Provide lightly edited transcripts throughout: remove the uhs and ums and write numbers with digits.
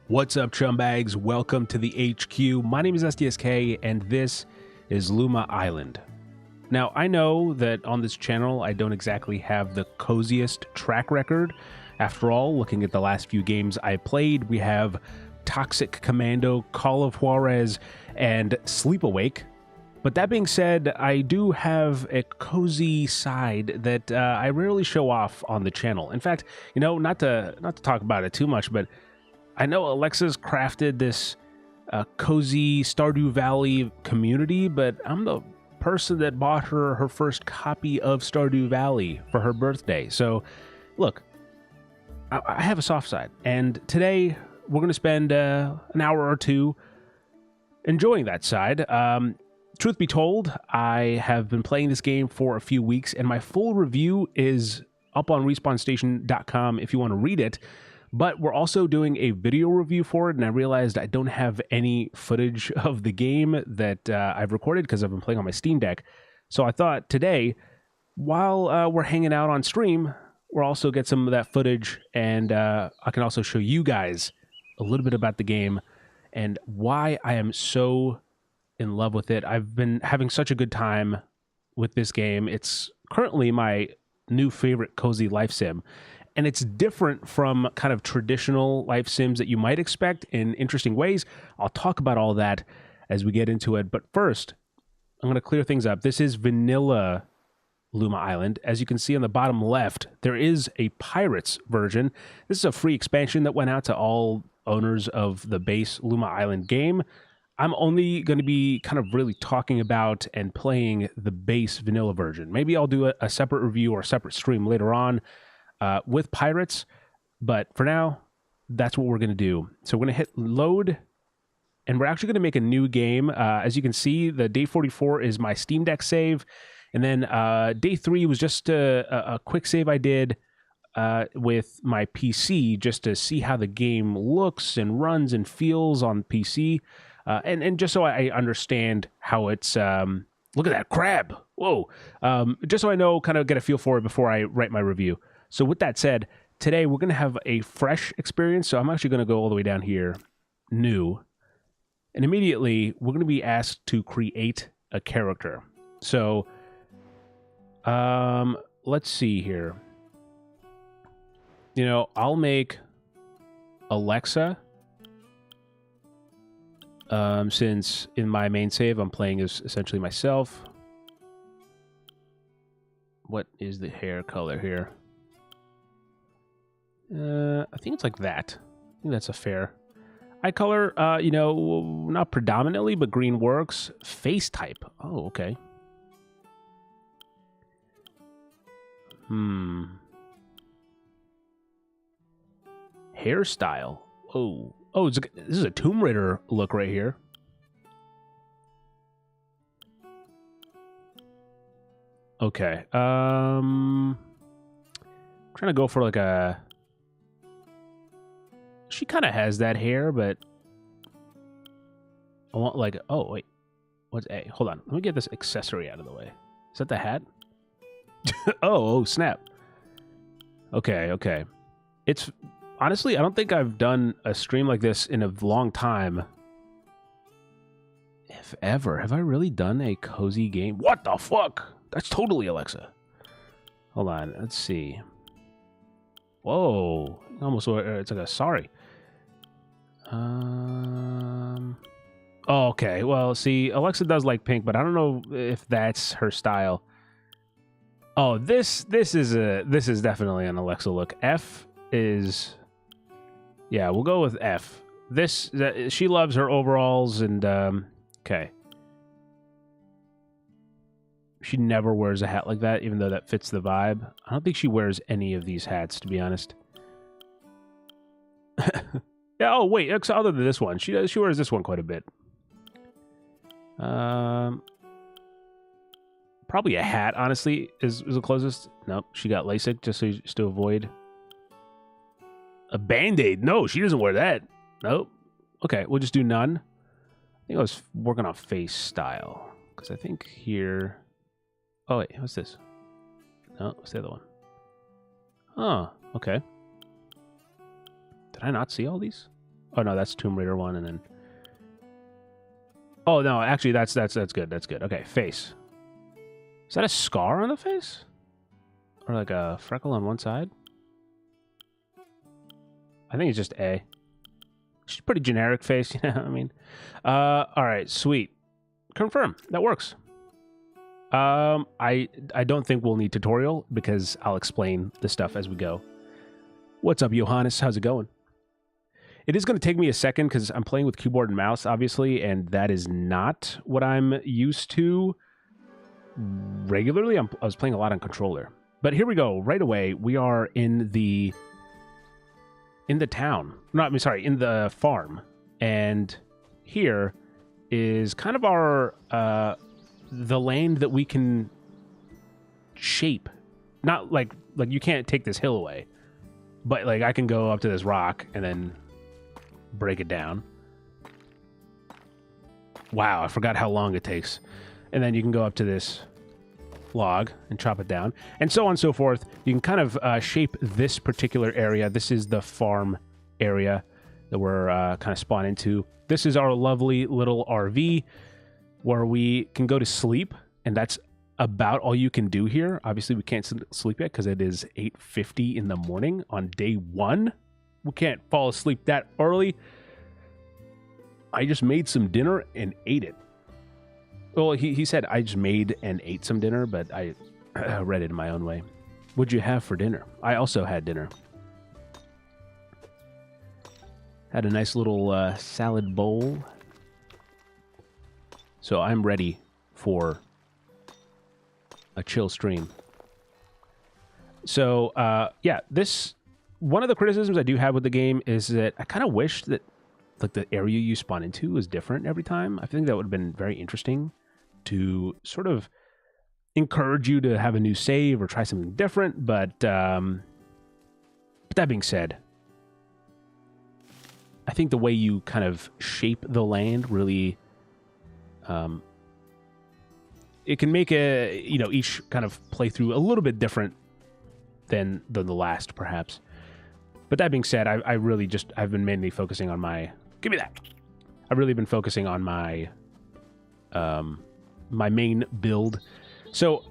What's up, chumbags? Welcome to the HQ. My name is SDSK, and this is Luma Island. Now, I know that on this channel, I don't exactly have the coziest track record. After all, looking at the last few games I played, we have Toxic Commando, Call of Juarez, and Sleep Awake. But that being said, I do have a cozy side that I rarely show off on the channel. In fact, you know, not to talk about it too much, but I know Alexa's crafted this cozy Stardew Valley community, but I'm the person that bought her first copy of Stardew Valley for her birthday. So, look, I have a soft side, and today we're going to spend an hour or two enjoying that side. Truth be told, I have been playing this game for a few weeks, and my full review is up on respawnstation.com if you want to read it. But we're also doing a video review for it, and I realized I don't have any footage of the game that I've recorded because I've been playing on my Steam Deck. So I thought today, while we're hanging out on stream, we'll also get some of that footage, and I can also show you guys a little bit about the game and why I am so in love with it. I've been having such a good time with this game. It's currently my new favorite cozy life sim. And it's different from kind of traditional life sims that you might expect in interesting ways. I'll talk about all that as we get into it. But first, I'm going to clear things up. This is vanilla Luma Island. As you can see on the bottom left, there is a Pirates version. This is a free expansion that went out to all owners of the base Luma Island game. I'm only going to be kind of really talking about and playing the base vanilla version. Maybe I'll do a separate review or a separate stream later on with Pirates, but for now, that's what we're going to do. So we're going to hit load, and we're actually going to make a new game. As you can see, the day 44 is my Steam Deck save, and then day 3 was just a quick save I did with my PC just to see how the game looks and runs and feels on PC, and just so I understand how it's... look at that crab! Whoa! Just so I know, kind of get a feel for it before I write my review. So with that said, today we're going to have a fresh experience. So I'm actually going to go all the way down here, new. And immediately we're going to be asked to create a character. So let's see here. You know, I'll make Alexa. Since in my main save I'm playing as essentially myself. What is the hair color here? I think it's like that. I think that's a fair eye color. You know, not predominantly, but green works. Face type. Oh, okay. Hairstyle. Oh, this is a Tomb Raider look right here. Okay. Trying to go for like a... She kind of has that hair, but I want like... Oh, wait. What's A? Hold on. Let me get this accessory out of the way. Is that the hat? oh, snap. Okay. It's... Honestly, I don't think I've done a stream like this in a long time. If ever. Have I really done a cozy game? What the fuck? That's totally Alexa. Hold on. Let's see. Whoa. Almost... It's like a sorry. Oh, okay. Well, see, Alexa does like pink, but I don't know if that's her style. Oh, this is definitely an Alexa look. F is... Yeah, we'll go with F. She loves her overalls, and okay. She never wears a hat like that, even though that fits the vibe. I don't think she wears any of these hats, to be honest. Yeah. Oh, wait. Other than this one, she wears this one quite a bit. Probably a hat. Honestly, is the closest. Nope. She got LASIK just to avoid. A Band-Aid? No, she doesn't wear that. Nope. Okay, we'll just do none. I think I was working on face style. Because I think here... Oh, wait, what's this? No, what's the other one? Oh, okay. Did I not see all these? Oh no, that's Tomb Raider 1, and then... Oh no, actually that's good. That's good. Okay, face. Is that a scar on the face? Or like a freckle on one side? I think it's just A. She's pretty generic face, you know what I mean? Alright, sweet. Confirm. That works. I don't think we'll need tutorial because I'll explain the stuff as we go. What's up, Johannes? How's it going? It is going to take me a second because I'm playing with keyboard and mouse, obviously, and that is not what I'm used to regularly. I was playing a lot on controller. But here we go. Right away, we are in the town. No, I mean, sorry, in the farm. And here is kind of our the land that we can shape. Not like you can't take this hill away, but like I can go up to this rock and then break it down. Wow, I forgot how long it takes. And then you can go up to this log and chop it down, and so on and so forth. You can kind of shape this particular area. This is the farm area that we're kind of spawned into. This is our lovely little RV where we can go to sleep, and that's about all you can do here. Obviously, we can't sleep yet because it is 8:50 in the morning on day 1. We can't fall asleep that early. I just made some dinner and ate it. Well, he said I just made and ate some dinner, but I read it in my own way. What'd you have for dinner? I also had dinner. Had a nice little salad bowl. So I'm ready for a chill stream. So, yeah, one of the criticisms I do have with the game is that I kind of wish that like the area you spawn into was different every time. I think that would have been very interesting to sort of encourage you to have a new save or try something different. But that being said, I think the way you kind of shape the land really, it can make each kind of playthrough a little bit different than the last, perhaps. But that being said, I've been mainly focusing on my... Give me that! I've really been focusing on my my main build. So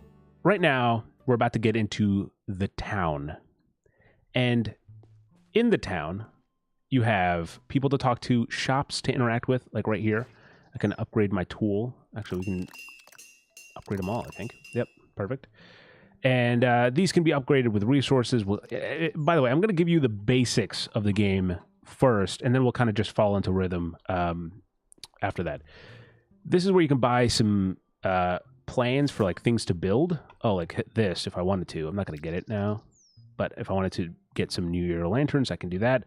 right now, we're about to get into the town. And in the town, you have people to talk to, shops to interact with, like right here. I can upgrade my tool. Actually, we can upgrade them all, I think. Yep, perfect. And these can be upgraded with resources. By the way, I'm going to give you the basics of the game first, and then we'll kind of just fall into rhythm after that. This is where you can buy some plans for like things to build. Oh, like this if I wanted to. I'm not going to get it now. But if I wanted to get some New Year lanterns, I can do that.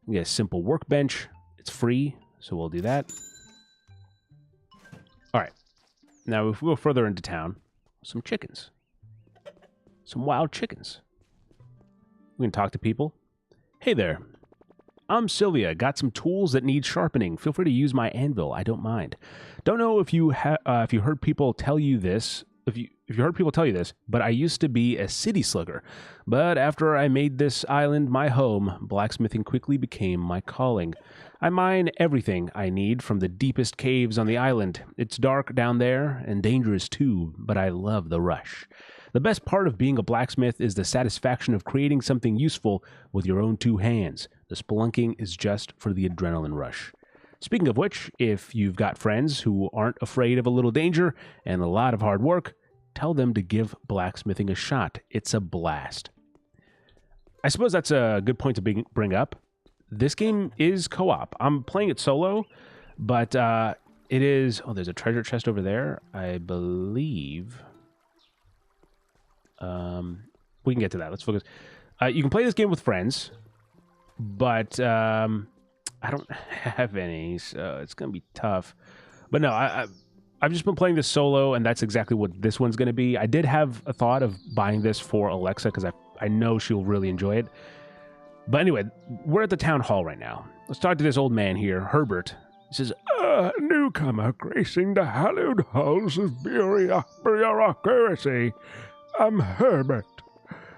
Get a simple workbench. It's free, so we'll do that. All right. Now, if we go further into town, some chickens. Some wild chickens. We can talk to people. Hey there. I'm Sylvia. Got some tools that need sharpening. Feel free to use my anvil. I don't mind. Don't know if you heard people tell you this. If you heard people tell you this, but I used to be a city slugger. But after I made this island my home, blacksmithing quickly became my calling. I mine everything I need from the deepest caves on the island. It's dark down there and dangerous too, but I love the rush. The best part of being a blacksmith is the satisfaction of creating something useful with your own 2 hands. The spelunking is just for the adrenaline rush. Speaking of which, if you've got friends who aren't afraid of a little danger and a lot of hard work, tell them to give blacksmithing a shot. It's a blast. I suppose that's a good point to bring up. This game is co-op. I'm playing it solo, but it is... Oh, there's a treasure chest over there, I believe. We can get to that. Let's focus. You can play this game with friends, but I don't have any, so it's going to be tough. But no, I've just been playing this solo, and that's exactly what this one's going to be. I did have a thought of buying this for Alexa, because I know she'll really enjoy it. But anyway, we're at the town hall right now. Let's talk to this old man here, Herbert. He says, newcomer gracing the hallowed halls of bureaucracy. I'm Herbert.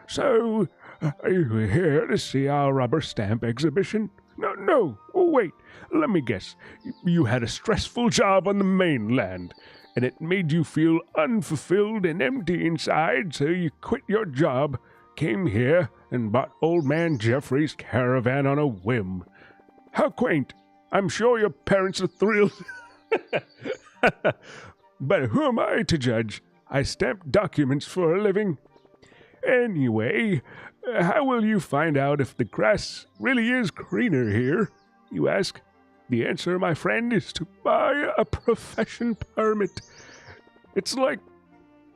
So, are you here to see our rubber stamp exhibition? No. wait, let me guess. You had a stressful job on the mainland, and it made you feel unfulfilled and empty inside, so you quit your job, came here, and bought old man Jeffrey's caravan on a whim. How quaint. I'm sure your parents are thrilled. But who am I to judge? I stamp documents for a living. Anyway, how will you find out if the grass really is greener here, you ask? The answer, my friend, is to buy a profession permit. It's like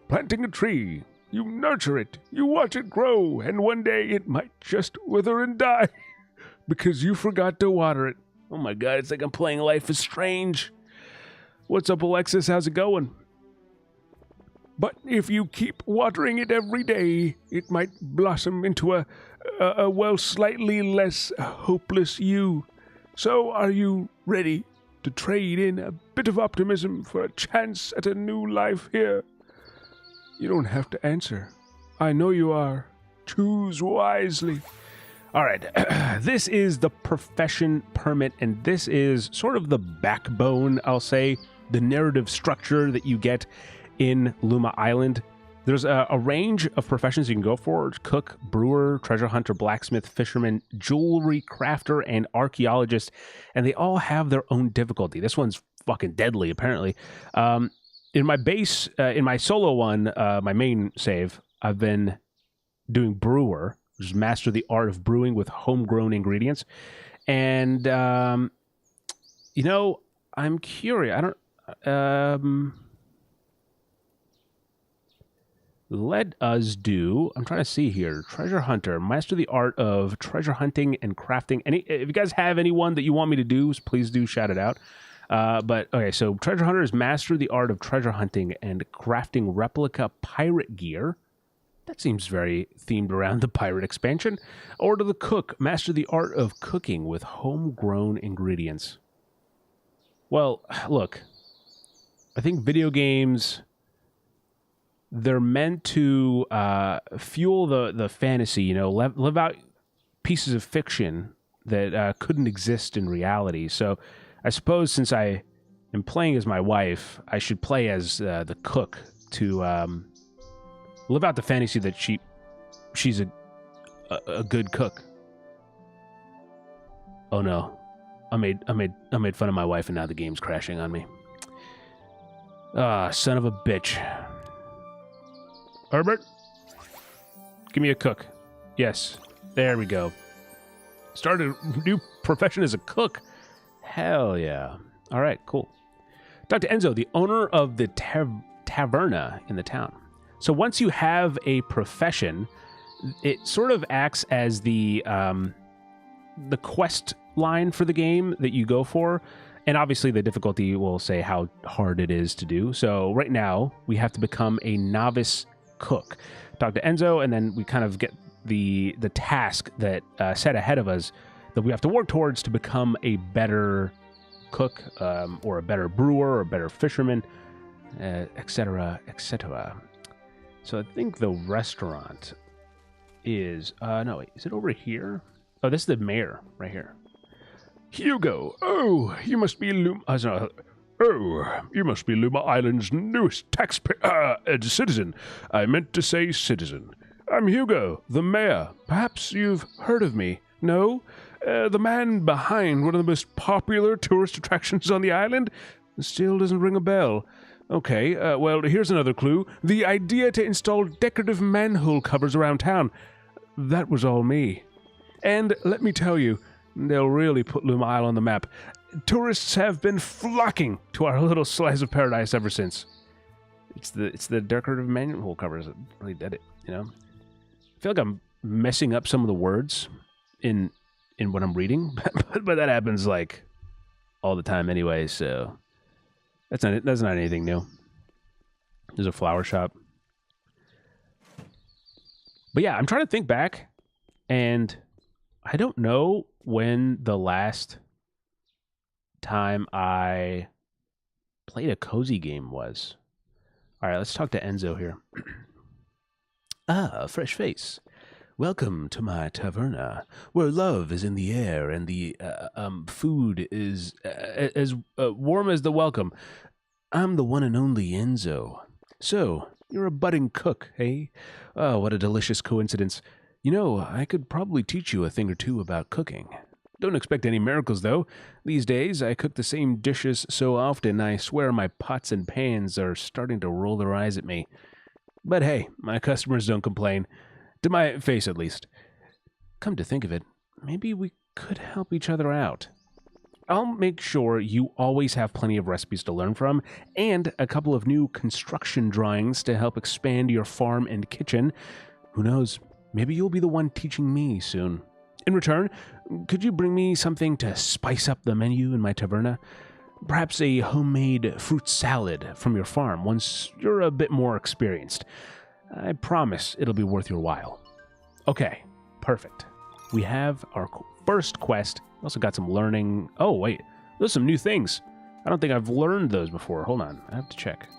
planting a tree. You nurture it, you watch it grow, and one day it might just wither and die because you forgot to water it. Oh my God, it's like I'm playing Life is Strange. What's up, Alexis? How's it going? But if you keep watering it every day, it might blossom into a slightly less hopeless you. So are you ready to trade in a bit of optimism for a chance at a new life here? You don't have to answer. I know you are. Choose wisely. All right, this is the profession permit, and this is sort of the backbone, I'll say, the narrative structure that you get in Luma Island. There's a range of professions you can go for: cook, brewer, treasure hunter, blacksmith, fisherman, jewelry crafter, and archaeologist, and they all have their own difficulty. This one's fucking deadly, apparently. In my solo one, my main save, I've been doing brewer, which is master the art of brewing with homegrown ingredients. And, I'm curious. Let us do, I'm trying to see here, treasure hunter, master the art of treasure hunting and crafting. If you guys have anyone that you want me to do, please do shout it out. Okay, so treasure hunter is master the art of treasure hunting and crafting replica pirate gear. That seems very themed around the pirate expansion. Or to the cook, master the art of cooking with homegrown ingredients. Well, look, I think video games, they're meant to fuel the fantasy, live out pieces of fiction that couldn't exist in reality. So I suppose since I am playing as my wife, I should play as the cook to live out the fantasy that she's a good cook. Oh no, I made fun of my wife, and now the game's crashing on me. Son of a bitch. Herbert, give me a cook. Yes, there we go. Started a new profession as a cook. Hell yeah. All right, cool. Dr. Enzo, the owner of the taverna in the town. So once you have a profession, it sort of acts as the quest line for the game that you go for. And obviously the difficulty will say how hard it is to do. So right now we have to become a novice cook. Talk to Enzo, and then we kind of get the task that set ahead of us that we have to work towards to become a better cook, or a better brewer, or a better fisherman, etc., etc. So I think the restaurant is no, wait, is it over here? Oh, this is the mayor right here. Hugo, you must be Luma Island's newest taxpayer, citizen. I meant to say citizen. I'm Hugo, the mayor. Perhaps you've heard of me. No? The man behind one of the most popular tourist attractions on the island? Still doesn't ring a bell. Okay, well, here's another clue. The idea to install decorative manhole covers around town. That was all me. And let me tell you, they'll really put Luma Isle on the map. Tourists have been flocking to our little slice of paradise ever since. It's the decorative manhole covers that really did it, I feel like I'm messing up some of the words in what I'm reading, but that happens like all the time anyway, so that's not anything new. There's a flower shop. But yeah, I'm trying to think back, and I don't know when the last time I played a cozy game was. All right, let's talk to Enzo here. Fresh face. Welcome to my taverna, where love is in the air and the food is as warm as the welcome. I'm the one and only Enzo. So, you're a budding cook, eh? Oh, what a delicious coincidence. You know, I could probably teach you a thing or two about cooking. Don't expect any miracles, though. These days, I cook the same dishes so often, I swear my pots and pans are starting to roll their eyes at me. But hey, my customers don't complain. To my face, at least. Come to think of it, maybe we could help each other out. I'll make sure you always have plenty of recipes to learn from, and a couple of new construction drawings to help expand your farm and kitchen. Who knows, maybe you'll be the one teaching me soon. In return, could you bring me something to spice up the menu in my taverna? Perhaps a homemade fruit salad from your farm once you're a bit more experienced. I promise it'll be worth your while. Okay, perfect. We have our first quest. We also got some learning. Oh, wait. There's some new things. I don't think I've learned those before. Hold on. I have to check.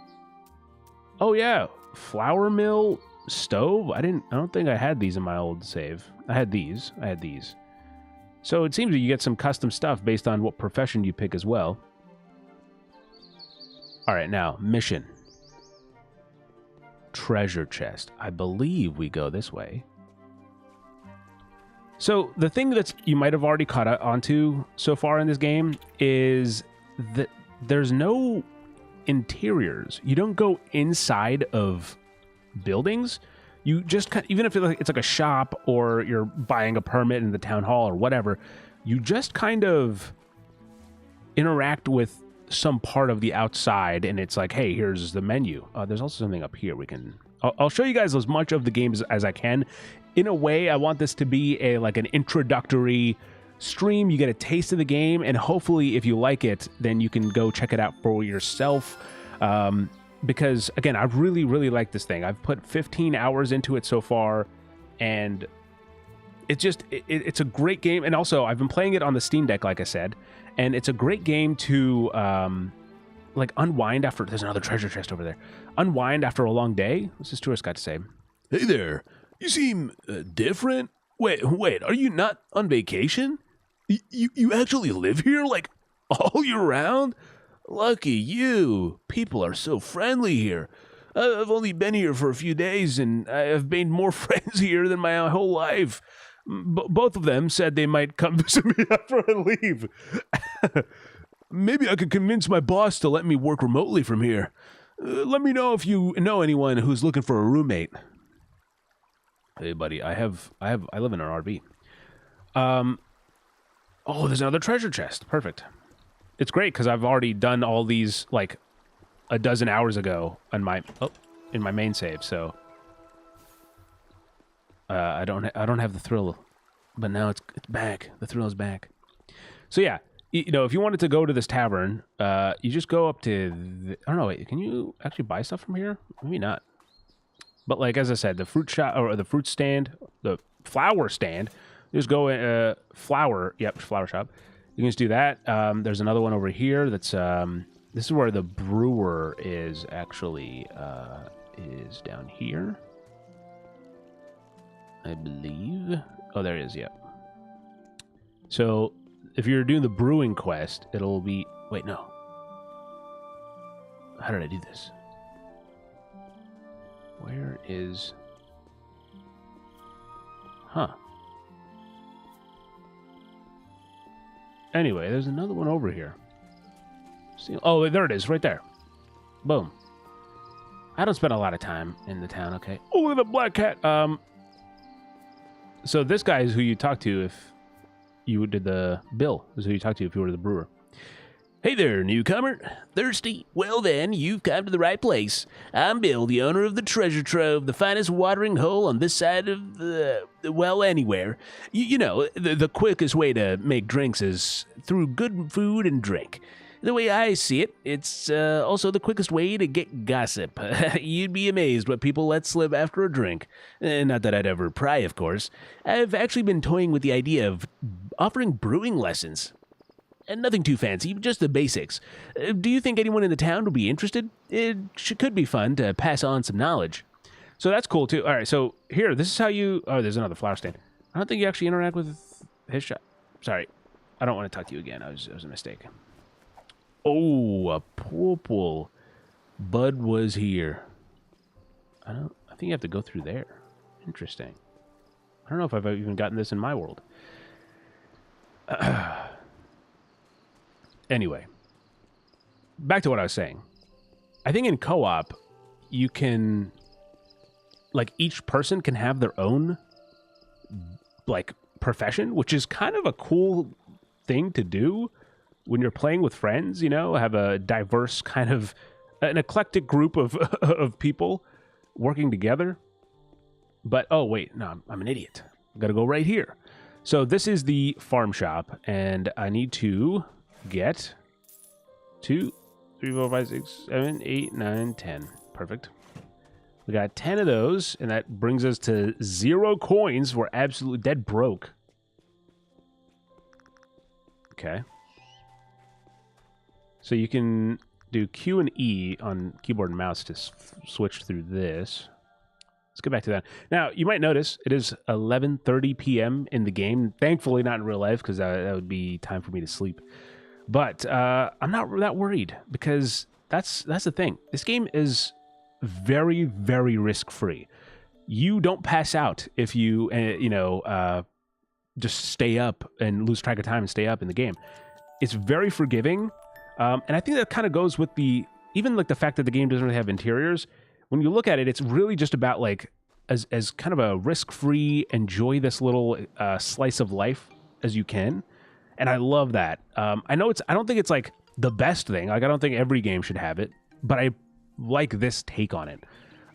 Oh, yeah. Flour mill stove. I don't think I had these in my old save. I had these. So it seems that you get some custom stuff based on what profession you pick as well. All right, now, mission. Treasure chest. I believe we go this way. So the thing that you might have already caught onto so far in this game is that there's no interiors. You don't go inside of buildings. You just even if it's like a shop or you're buying a permit in the town hall or whatever, you just kind of interact with some part of the outside, and it's like, hey, here's the menu. There's also something up here we can... I'll show you guys as much of the game as I can. In a way, I want this to be like an introductory stream. You get a taste of the game, and hopefully if you like it, then you can go check it out for yourself. Because, again, I really, really like this thing. I've put 15 hours into it so far, and it's a great game. And also, I've been playing it on the Steam Deck, like I said, and it's a great game to like unwind after... There's another treasure chest over there. Unwind after a long day. What's this tourist got to say? Hey there, you seem different. Wait, are you not on vacation? You actually live here, like, all year round? Lucky you. People are so friendly here. I've only been here for a few days, and I've made more friends here than my whole life. Both of them said they might come visit me after I leave. Maybe I could convince my boss to let me work remotely from here. Let me know if you know anyone who's looking for a roommate. Hey, buddy, I live in an RV. Oh, there's another treasure chest. Perfect. It's great because I've already done all these like a dozen hours ago on in my main save. So I don't have the thrill, but now it's back. The thrill is back. So yeah, you know, if you wanted to go to this tavern, you just go up to I don't know. Wait, can you actually buy stuff from here? Maybe not. But like as I said, the fruit shop or the fruit stand, the flower stand. You just go flower. Yep, flower shop. You can just do that. There's another one over here. That's this is where the brewer is actually is down here, I believe. Oh, there it is. Yep. So if you're doing the brewing quest, it'll be... Wait, no. How did I do this? Where is... Huh. Anyway, there's another one over here. See, oh, there it is, right there. Boom. I don't spend a lot of time in the town, okay? Oh, look at the black cat. So this guy is who you talk to if you did the... Bill is who you talk to if you were the brewer. Hey there, newcomer. Thirsty? Well then, you've come to the right place. I'm Bill, the owner of the Treasure Trove, the finest watering hole on this side of the... well, anywhere. You know, the quickest way to make drinks is through good food and drink. The way I see it, it's also the quickest way to get gossip. You'd be amazed what people let slip after a drink. Not that I'd ever pry, of course. I've actually been toying with the idea of offering brewing lessons. And nothing too fancy, just the basics. Do you think anyone in the town would be interested? It could be fun to pass on some knowledge. So that's cool, too. All right, so here, this is how you... Oh, there's another flower stand. I don't think you actually interact with his shop. Sorry. I don't want to talk to you again. It was a mistake. Oh, a purple. Bud was here. I think you have to go through there. Interesting. I don't know if I've even gotten this in my world. Anyway. Back to what I was saying. I think in co-op, you can... Like, each person can have their own, like, profession, which is kind of a cool thing to do when you're playing with friends, you know? Have a diverse kind of... An eclectic group of, of people working together. But, oh, wait, no, I'm an idiot. I've got to go right here. So this is the farm shop, and I need to get 2, 3, 4, 5, 6, 7, 8, 9, 10. Perfect. We got 10 of those, and that brings us to 0 coins. We're absolutely dead broke. Okay. So you can do Q and E on keyboard and mouse to switch through this. Let's get back to that. Now, you might notice it is 11:30 p.m. in the game. Thankfully, not in real life, because that would be time for me to sleep. But I'm not that worried, because that's the thing. This game is very, very risk-free. You don't pass out if you, just stay up and lose track of time and stay up in the game. It's very forgiving, and I think that kind of goes with even like the fact that the game doesn't really have interiors. When you look at it, it's really just about like as kind of a risk-free, enjoy this little slice of life as you can, and I love that. I don't think it's like the best thing. Like, I don't think every game should have it, but I like this take on it.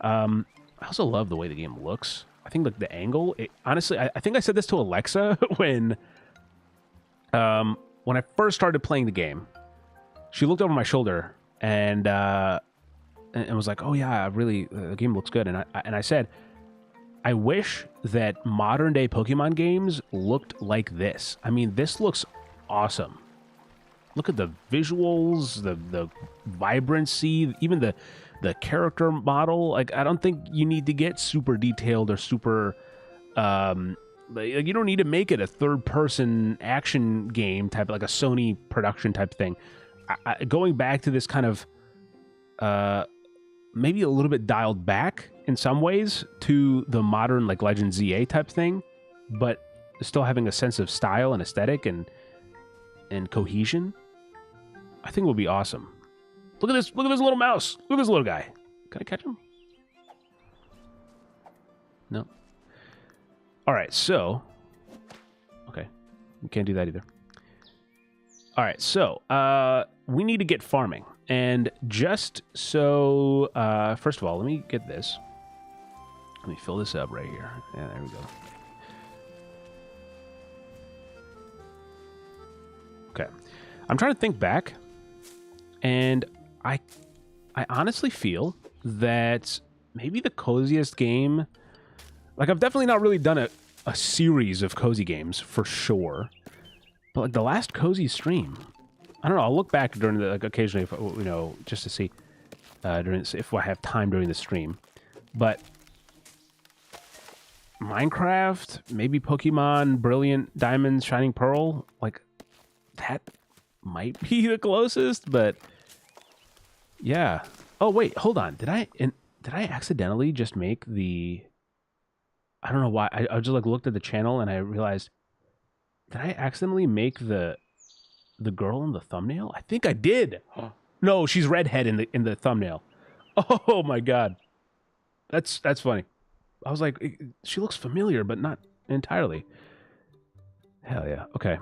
I also love the way the game looks. I think like the angle. Honestly, I think I said this to Alexa when I first started playing the game. She looked over my shoulder and was like, "Oh yeah, really, the game looks good." And I said, I wish that modern day Pokemon games looked like this. I mean, this looks awesome. Look at the visuals, the vibrancy, even the character model. Like, I don't think you need to get super detailed or super... you don't need to make it a third-person action game type, like a Sony production type thing. Going back to this kind of... maybe a little bit dialed back in some ways to the modern, like, Legend ZA type thing, but still having a sense of style and aesthetic and cohesion, I think will be awesome. Look at this little mouse. Look at this little guy. Can I catch him? No. All right, so... Okay. We can't do that either. All right, so we need to get farming. And just so... first of all, let me get this. Let me fill this up right here. Yeah, there we go. Okay. I'm trying to think back, and I honestly feel that maybe the coziest game... Like, I've definitely not really done a series of cozy games, for sure. But, like, the last cozy stream... I don't know, I'll look back during the... Like, occasionally, if, just to see if I have time during the stream. But... Minecraft, maybe Pokemon, Brilliant Diamond, Shining Pearl, like, that might be the closest, but yeah. Oh wait, hold on. Did I accidentally just make the... I don't know why. I just like looked at the channel and I realized, did I accidentally make the girl in the thumbnail? I think I did. No, she's redhead in the thumbnail. Oh my god, that's funny. I was like, she looks familiar, but not entirely. Hell yeah. Okay.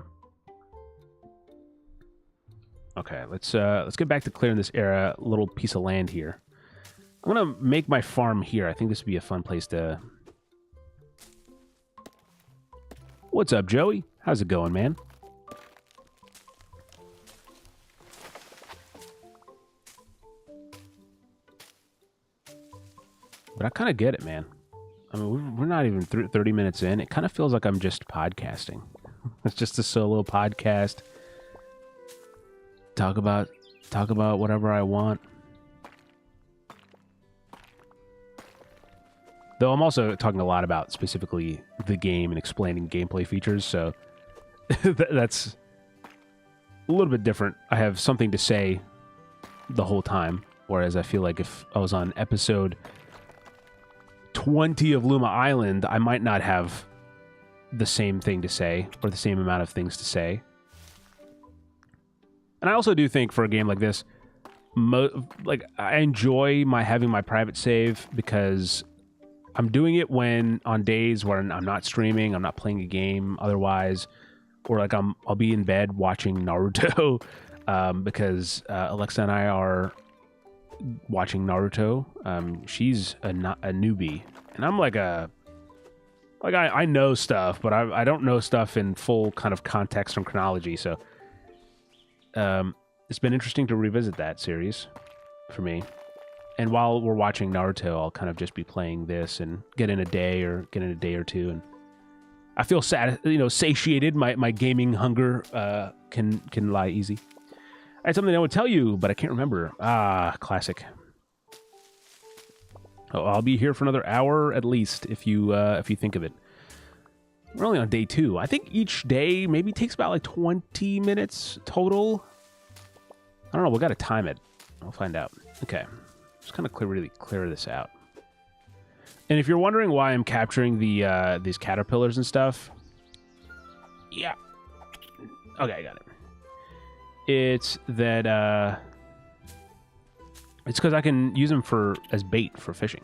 Okay, let's get back to clearing this little piece of land here. I'm gonna make my farm here. I think this would be a fun place to... What's up, Joey? How's it going, man? But I kind of get it, man. I mean, we're not even 30 minutes in. It kind of feels like I'm just podcasting. It's just a solo podcast. Talk about whatever I want. Though I'm also talking a lot about specifically the game and explaining gameplay features, so that's a little bit different. I have something to say the whole time, whereas I feel like if I was on episode 20 of Luma Island, I might not have the same thing to say or the same amount of things to say. And I also do think for a game like this, I enjoy having my private save because I'm doing it when on days where I'm not streaming, I'm not playing a game otherwise, or like I'll be in bed watching Naruto because Alexa and I are watching Naruto. She's a newbie, and I'm I know stuff, but I don't know stuff in full kind of context and chronology. So it's been interesting to revisit that series for me. And while we're watching Naruto, I'll kind of just be playing this and get in a day or two, and I feel satiated. My gaming hunger can lie easy. I had something I would tell you, but I can't remember. Classic. Oh, I'll be here for another hour at least if you think of it. We're only on day 2. I think each day maybe takes about like 20 minutes total. I don't know. We got to time it. I'll find out. Okay. Just kind of really clear this out. And if you're wondering why I'm capturing these caterpillars and stuff, yeah. Okay, I got it. It's that it's because I can use them as bait for fishing.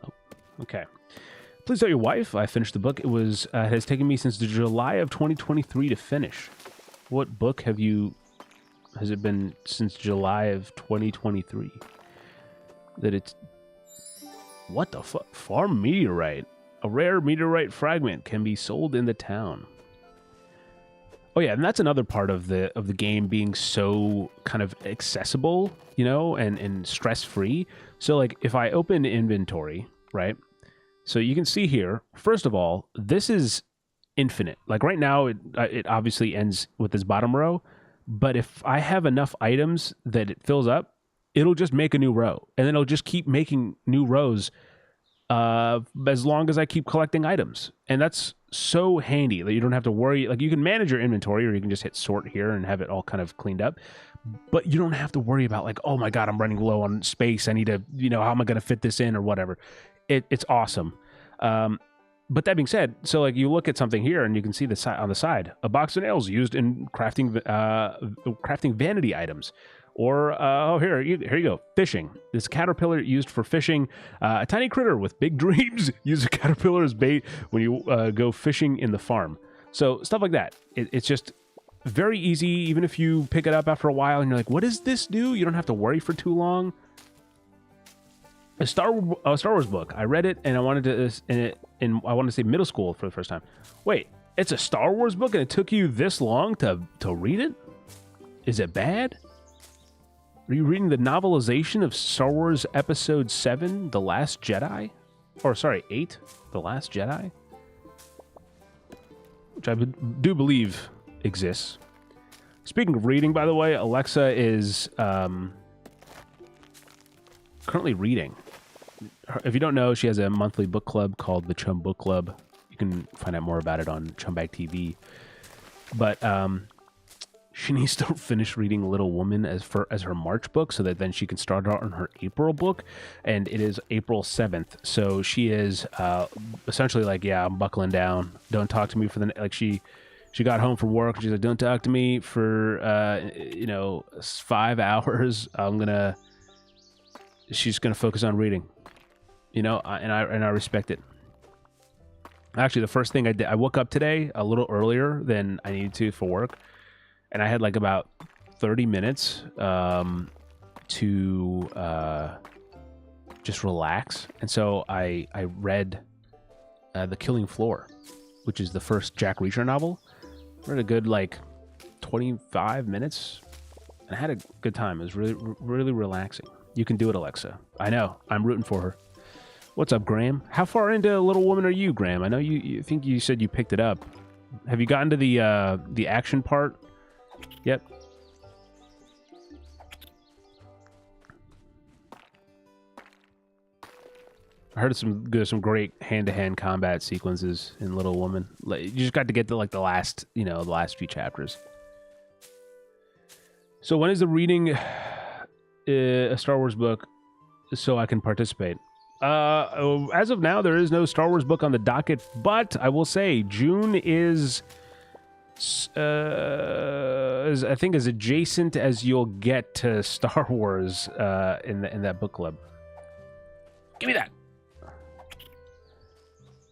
Oh, okay. Please tell your wife I finished the book. It has taken me since July of 2023 to finish. What book has it been since July of 2023? That it's... What the fuck? Farm meteorite. A rare meteorite fragment can be sold in the town. Oh yeah, and that's another part of the game being so kind of accessible, and stress-free. So like if I open inventory, right? So you can see here, first of all, this is infinite. Like right now, it obviously ends with this bottom row, but if I have enough items that it fills up, it'll just make a new row, and then it'll just keep making new rows as long as I keep collecting items. And that's so handy that you don't have to worry. Like you can manage your inventory, or you can just hit sort here and have it all kind of cleaned up. But you don't have to worry about like, oh my God, I'm running low on space. I need to, how am I going to fit this in or whatever. It's awesome. But that being said, so like you look at something here and you can see on the side, a box of nails used in crafting vanity items. Or, here you go, fishing. This caterpillar used for fishing. A tiny critter with big dreams. Use a caterpillar as bait when you go fishing in the farm. So stuff like that. It's just very easy, even if you pick it up after a while and you're like, what does this do? You don't have to worry for too long. A Star Wars book. I read it and I wanted to say middle school for the first time. Wait, it's a Star Wars book and it took you this long to read it? Is it bad? Are you reading the novelization of Star Wars Episode 7, The Last Jedi? Or, sorry, 8, The Last Jedi? Which I do believe exists. Speaking of reading, by the way, Alexa is currently reading. If you don't know, she has a monthly book club called the Chum Book Club. You can find out more about it on CHUMBAG TV. But she needs to finish reading Little Woman as her March book so that then she can start out on her April book. And it is April 7th. So she is essentially like, yeah, I'm buckling down. Don't talk to me for she got home from work and she's like, don't talk to me for 5 hours. She's gonna focus on reading, and I respect it. Actually, the first thing I did, I woke up today a little earlier than I needed to for work, and I had like about 30 minutes to just relax. And so I read The Killing Floor, which is the first Jack Reacher novel. I read a good 25 minutes, and I had a good time. It was really, really relaxing. You can do it, Alexa. I know. I'm rooting for her. What's up, Graham? How far into Little Woman are you, Graham? I know you think you said you picked it up. Have you gotten to the action part yet? I heard some great hand-to-hand combat sequences in Little Woman. Like, you just got to get to like the last few chapters. So when is the reading a Star Wars book so I can participate? As of now, there is no Star Wars book on the docket, but I will say June is, I think, as adjacent as you'll get to Star Wars in that book club. Give me that.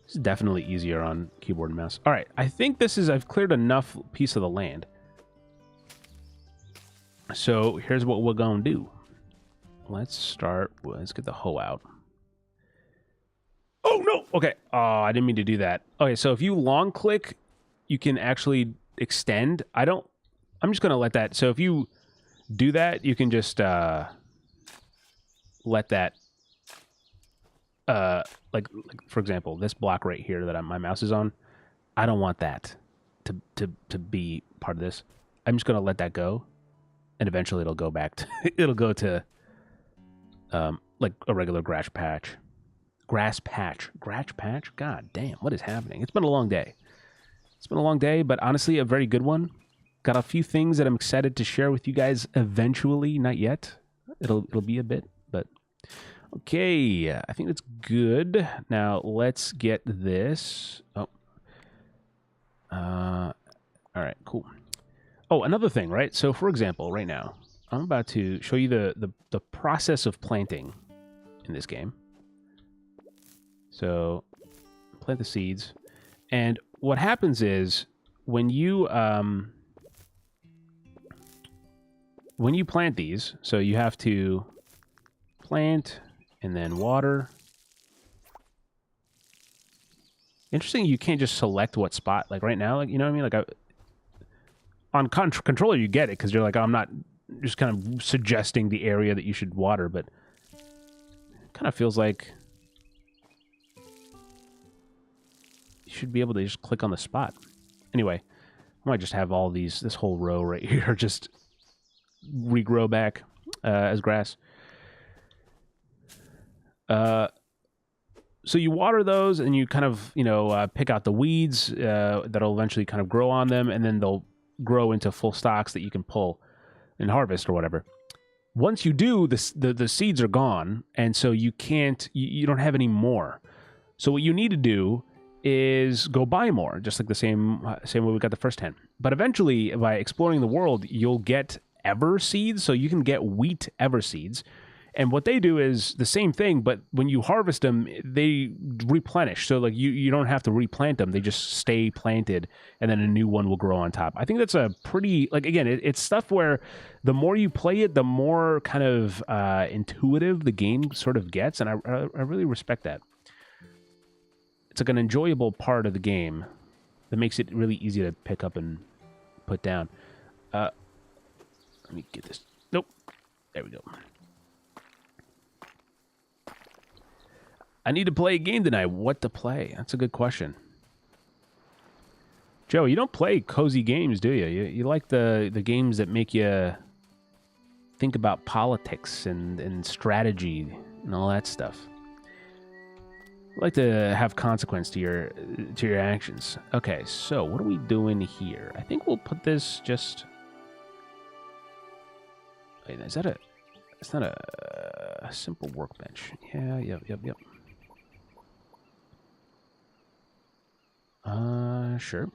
It's definitely easier on keyboard and mouse. All right, I think I've cleared enough piece of the land. So here's what we're gonna do. Let's get the hoe out. Oh no! Okay. Oh, I didn't mean to do that. Okay, so if you long click, you can actually extend. I'm just gonna let that. So if you do that, you can just let that. Like for example, this block right here that my mouse is on, I don't want that to be part of this. I'm just gonna let that go, and eventually it'll go back to it'll go to like a regular grass patch. God damn, what is happening? It's been a long day. But honestly, a very good one. Got a few things that I'm excited to share with you guys eventually. Not yet. It'll be a bit, but okay. I think that's good. Now let's get this. Oh. All right, cool. Oh, another thing, right? So for example, right now, I'm about to show you the process of planting in this game. So plant the seeds, and what happens is when you plant these, so you have to plant and then water. Interesting, you can't just select what spot. Like right now, like, you know what I mean? Like on controller, you get it because you're like, oh, I'm not just kind of suggesting the area that you should water, but it kind of feels like you should be able to just click on the spot. Anyway, I might just have all this whole row right here just regrow back as grass. So you water those, and you kind of, pick out the weeds that'll eventually kind of grow on them, and then they'll grow into full stalks that you can pull and harvest or whatever. Once you do, the seeds are gone, and so you don't have any more. So what you need to do is go buy more, just like the same way we got the first 10. But eventually, by exploring the world, you'll get ever seeds, so you can get wheat ever seeds. And what they do is the same thing, but when you harvest them, they replenish. So like you don't have to replant them; they just stay planted, and then a new one will grow on top. I think that's a pretty, like, again, it's stuff where the more you play it, the more kind of intuitive the game sort of gets, and I really respect that. It's like an enjoyable part of the game that makes it really easy to pick up and put down. Let me get this. Nope. There we go. I need to play a game tonight. What to play? That's a good question. Joe, you don't play cozy games, do you? You like the games that make you think about politics and strategy and all that stuff. I like to have consequence to your actions. Okay, so what are we doing here? I think we'll put this just... Wait, is that a... It's not a simple workbench. Yeah, yep. Sure.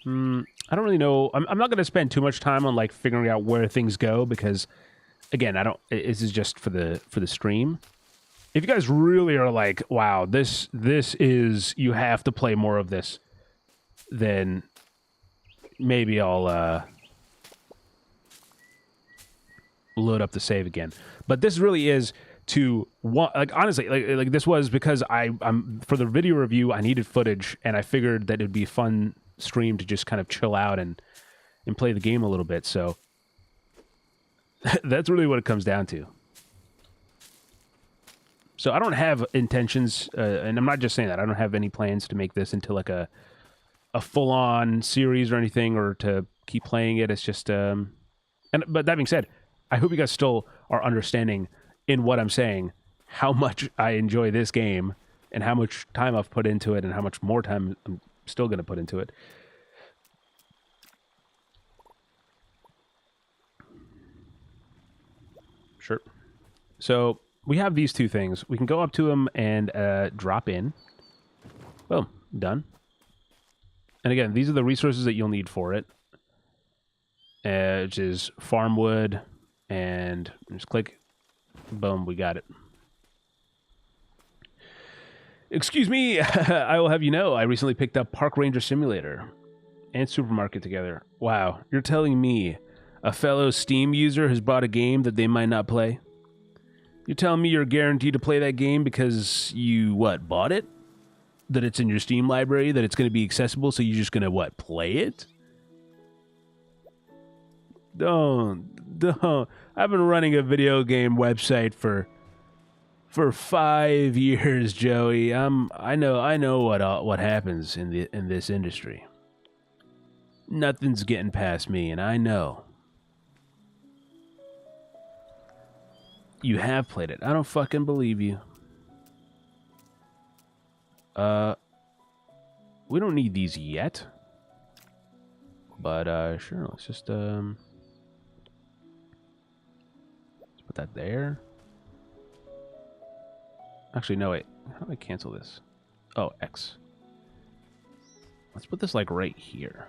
I don't really know. I'm not going to spend too much time on like figuring out where things go because, again, this is just for the stream. If you guys really are like, wow, this is, you have to play more of this, then maybe I'll load up the save again. But this really is to like, honestly, like this was because I'm for the video review, I needed footage, and I figured that it'd be a fun stream to just kind of chill out and play the game a little bit. So that's really what it comes down to. So I don't have intentions, and I'm not just saying that, I don't have any plans to make this into like a full-on series or anything, or to keep playing it. It's just but that being said, I hope you guys still are understanding in what I'm saying how much I enjoy this game and how much time I've put into it and how much more time I'm still going to put into it. Sure. So we have these two things. We can go up to them and drop in. Boom. Done. And again, these are the resources that you'll need for it. Which is farm wood. And just click. Boom. We got it. Excuse me. I will have you know, I recently picked up Park Ranger Simulator and Supermarket together. Wow. You're telling me a fellow Steam user has bought a game that they might not play? You're telling me you're guaranteed to play that game because you, what, bought it? That it's in your Steam library, that it's going to be accessible, so you're just going to, what, play it? Don't. I've been running a video game website for 5 years, Joey. I know what happens in this industry. Nothing's getting past me, and I know. You have played it. I don't fucking believe you. We don't need these yet. But, sure, let's just, let's put that there. Actually, no, wait. How do I cancel this? Oh, X. Let's put this, like, right here.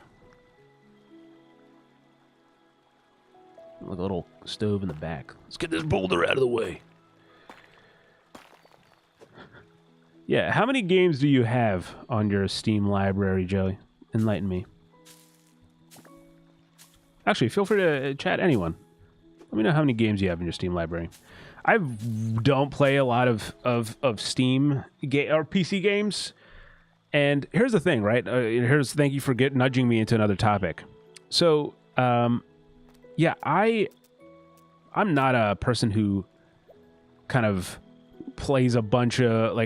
Like a little stove in the back. Let's get this boulder out of the way. Yeah, how many games do you have on your Steam library, Joey? Enlighten me. Actually, feel free to chat anyone. Let me know how many games you have in your Steam library. I don't play a lot of Steam or PC games. And here's the thing, right? Thank you for nudging me into another topic. So, yeah, I'm not a person who kind of plays a bunch of,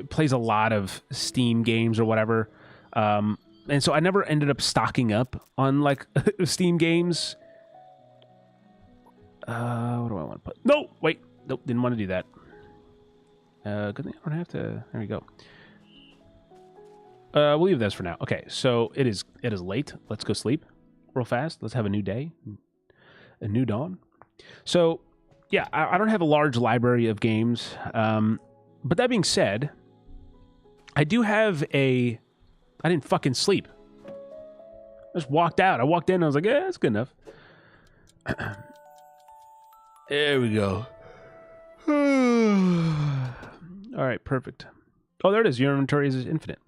plays a lot of Steam games or whatever. And so I never ended up stocking up on, Steam games. What do I want to put? No, wait. Nope, didn't want to do that. Good thing I don't have to. There we go. We'll leave this for now. Okay, so it is late. Let's go sleep real fast. Let's have a new day. A new dawn. So, yeah, I don't have a large library of games. But that being said, I do have I didn't fucking sleep. I just walked out. I walked in and I was like, yeah, that's good enough. There we go. All right, perfect. Oh, there it is. Your inventory is infinite.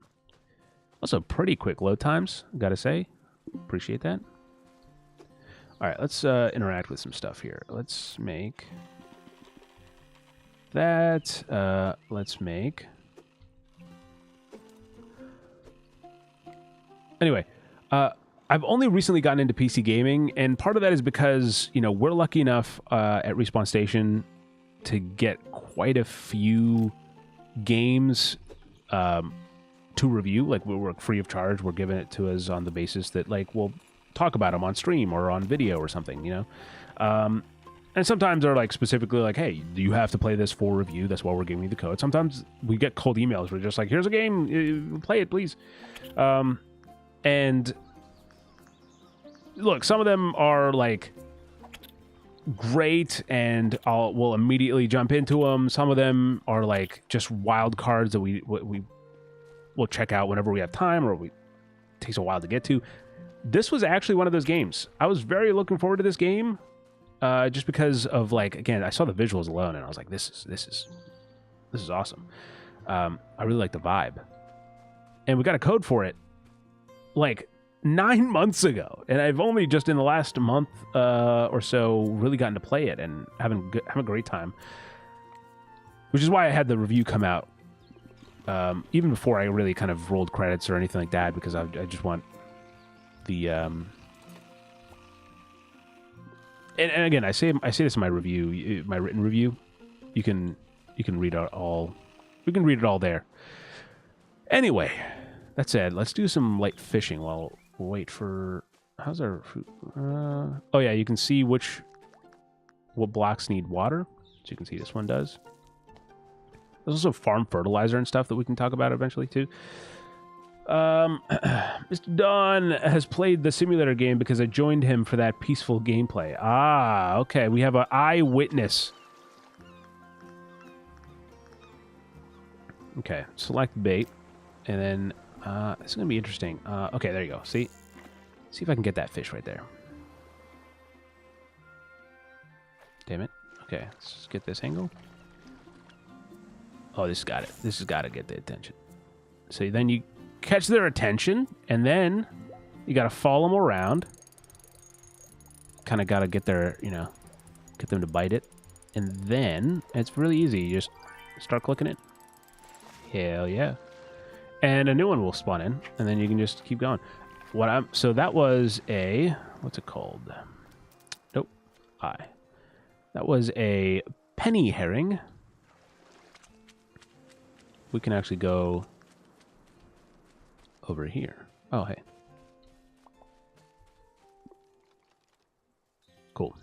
Also, pretty quick load times, gotta say. Appreciate that. All right, let's interact with some stuff here. Let's make that. Let's make. Anyway, I've only recently gotten into PC gaming, and part of that is because, we're lucky enough at Respawn Station to get quite a few games to review. Like, we're free of charge. We're giving it to us on the basis that, we'll talk about them on stream or on video or something, and sometimes they're specifically hey, you have to play this for review. That's why we're giving you the code. Sometimes we get cold emails. We're just here's a game, play it, please. And look, some of them are great, and we'll immediately jump into them. Some of them are just wild cards that we'll check out whenever we have time, or it takes a while to get to. This was actually one of those games. I was very looking forward to this game, just because of again, I saw the visuals alone, and I was like, this is awesome. I really like the vibe, and we got a code for it 9 months ago, and I've only just in the last month or so really gotten to play it and having a great time, which is why I had the review come out even before I really kind of rolled credits or anything like that, because I just want the and again, I say this in my review, my written review. You can read it all. We can read it all there. Anyway, that said, let's do some light fishing while we'll wait for how's our food? Oh yeah, you can see what blocks need water. So you can see this one does. There's also farm fertilizer and stuff that we can talk about eventually too. Mr. Don has played the simulator game because I joined him for that peaceful gameplay. Ah, okay. We have an eyewitness. Okay, select bait, and then it's gonna be interesting. Okay, there you go. See if I can get that fish right there. Damn it. Okay, let's just get this angle. Oh, this got it. This has got to get the attention. So then you catch their attention, and then you got to follow them around. Kind of got to get their, get them to bite it. And then it's really easy. You just start clicking it. Hell yeah. And a new one will spawn in, and then you can just keep going. So that was a, what's it called? Nope. That was a penny herring. We can actually go over here. Oh, hey. Cool.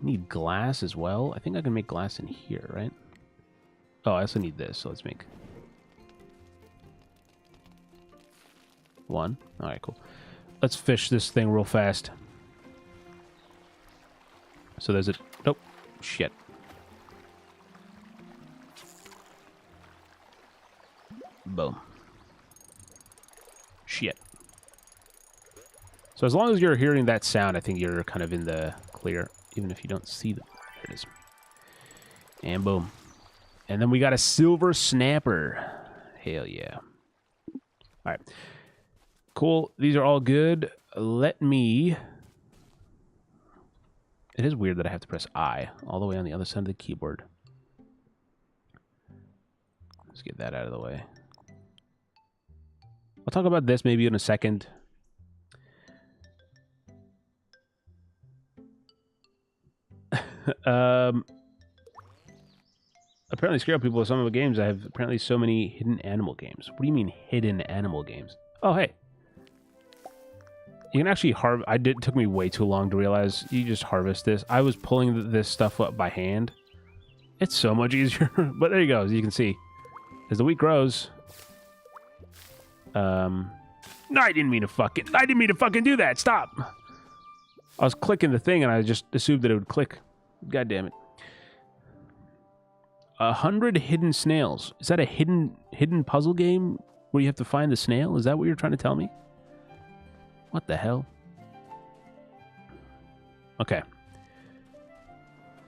Need glass as well. I think I can make glass in here, right? Oh, I also need this, so let's make one. All right, cool. Let's fish this thing real fast. So there's a... Nope. Shit. Boom. Shit. So as long as you're hearing that sound, I think you're kind of in the clear, even if you don't see them. There it is. And boom. And then we got a silver snapper. Hell yeah. All right. Cool. These are all good. Let me... It is weird that I have to press I all the way on the other side of the keyboard. Let's get that out of the way. I'll talk about this maybe in a second. Apparently scare people with some of the games. I have apparently so many hidden animal games. What do you mean hidden animal games? Oh, hey. You can actually harvest. It took me way too long to realize you just harvest this. I was pulling this stuff up by hand. It's so much easier. But there you go. As you can see, as the wheat grows. No, I didn't mean to fucking do that. Stop. I was clicking the thing and I just assumed that it would click. God damn it. 100 hidden snails. Is that a hidden puzzle game where you have to find the snail? Is that what you're trying to tell me? What the hell? Okay.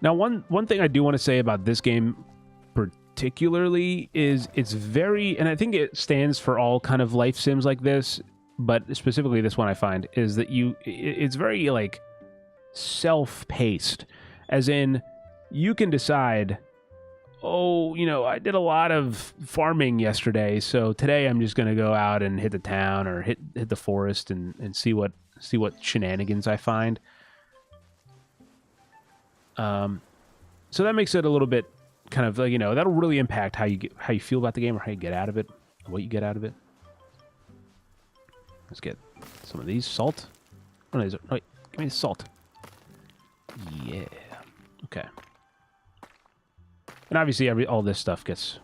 Now, one thing I do want to say about this game particularly is it's very, and I think it stands for all kind of life sims like this, but specifically this one I find is that it's very like self-paced, as in you can decide, oh, I did a lot of farming yesterday, so today I'm just going to go out and hit the town or hit the forest and see what shenanigans I find. So that makes it a little bit kind of like, that'll really impact how you feel about the game or how you get out of it, what you get out of it. Let's get some of these. Salt. Oh, no, wait, give me the salt. Yeah. Okay. And obviously, all this stuff gets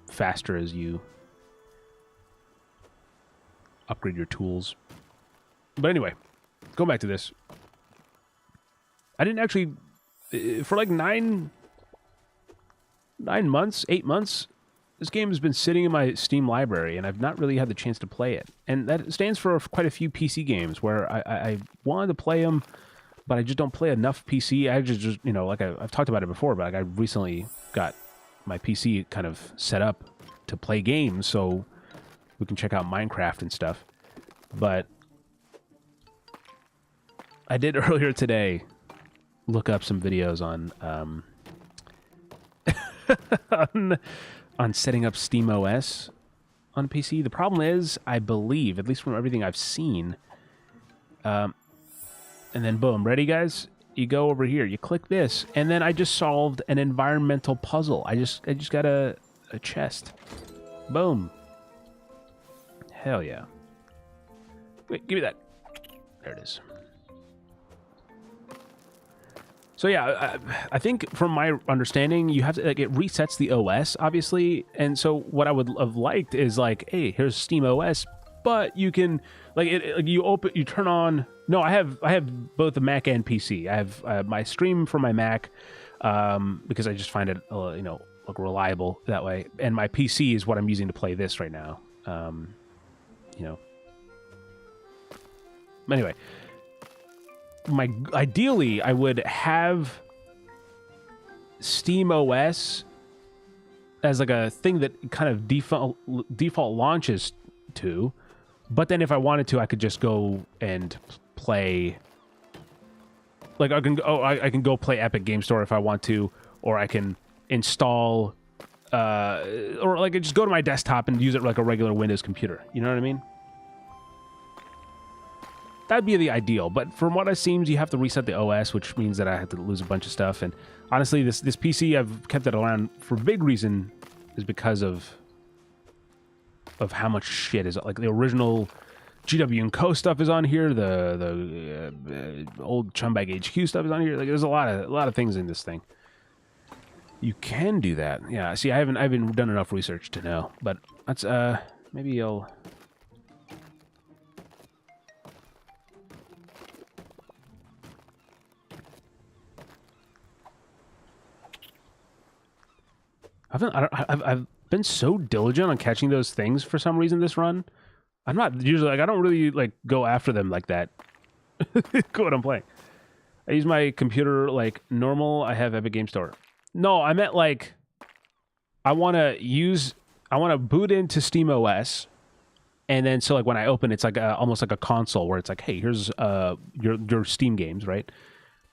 faster as you upgrade your tools. But anyway, going back to this. I didn't actually... For like 8 months, this game has been sitting in my Steam library, and I've not really had the chance to play it. And that stands for quite a few PC games where I wanted to play them, but I just don't play enough PC. I just like I've talked about it before, but like I recently got my PC kind of set up to play games so we can check out Minecraft and stuff. But I did earlier today look up some videos on on setting up SteamOS on PC. The problem is, I believe, at least from everything I've seen, and then boom, ready guys? You go over here, you click this, and then I just solved an environmental puzzle. I just got a chest. Boom. Hell yeah. Wait, give me that. There it is. So yeah, I think from my understanding, you have to, like, it resets the OS, obviously. And so what I would have liked is like, hey, here's Steam OS, but you can like you turn on. No, I have both the Mac and PC. I have my stream for my Mac because I just find it like reliable that way, and my PC is what I'm using to play this right now. Anyway. Ideally, I would have Steam OS as like a thing that kind of default launches to, but then if I wanted to, I could just go and play. Like I can go play Epic Game Store if I want to, or I can install, or like I just go to my desktop and use it like a regular Windows computer. You know what I mean? That'd be the ideal, but from what it seems, you have to reset the OS, which means that I have to lose a bunch of stuff. And honestly, this PC, I've kept it around for a big reason, is because of how much shit is like the original GW & Co stuff is on here, the old Chumbag HQ stuff is on here. Like there's a lot of things in this thing. You can do that, yeah. See, I haven't done enough research to know, but that's maybe I'll. I've been so diligent on catching those things for some reason this run. I'm not usually like I don't really like go after them like that. Go what I'm playing. I use my computer like normal. I have Epic Game Store. No, I meant like I want to boot into Steam OS, and then so like when I open, it's like almost like a console where it's like, hey, here's your Steam games, right?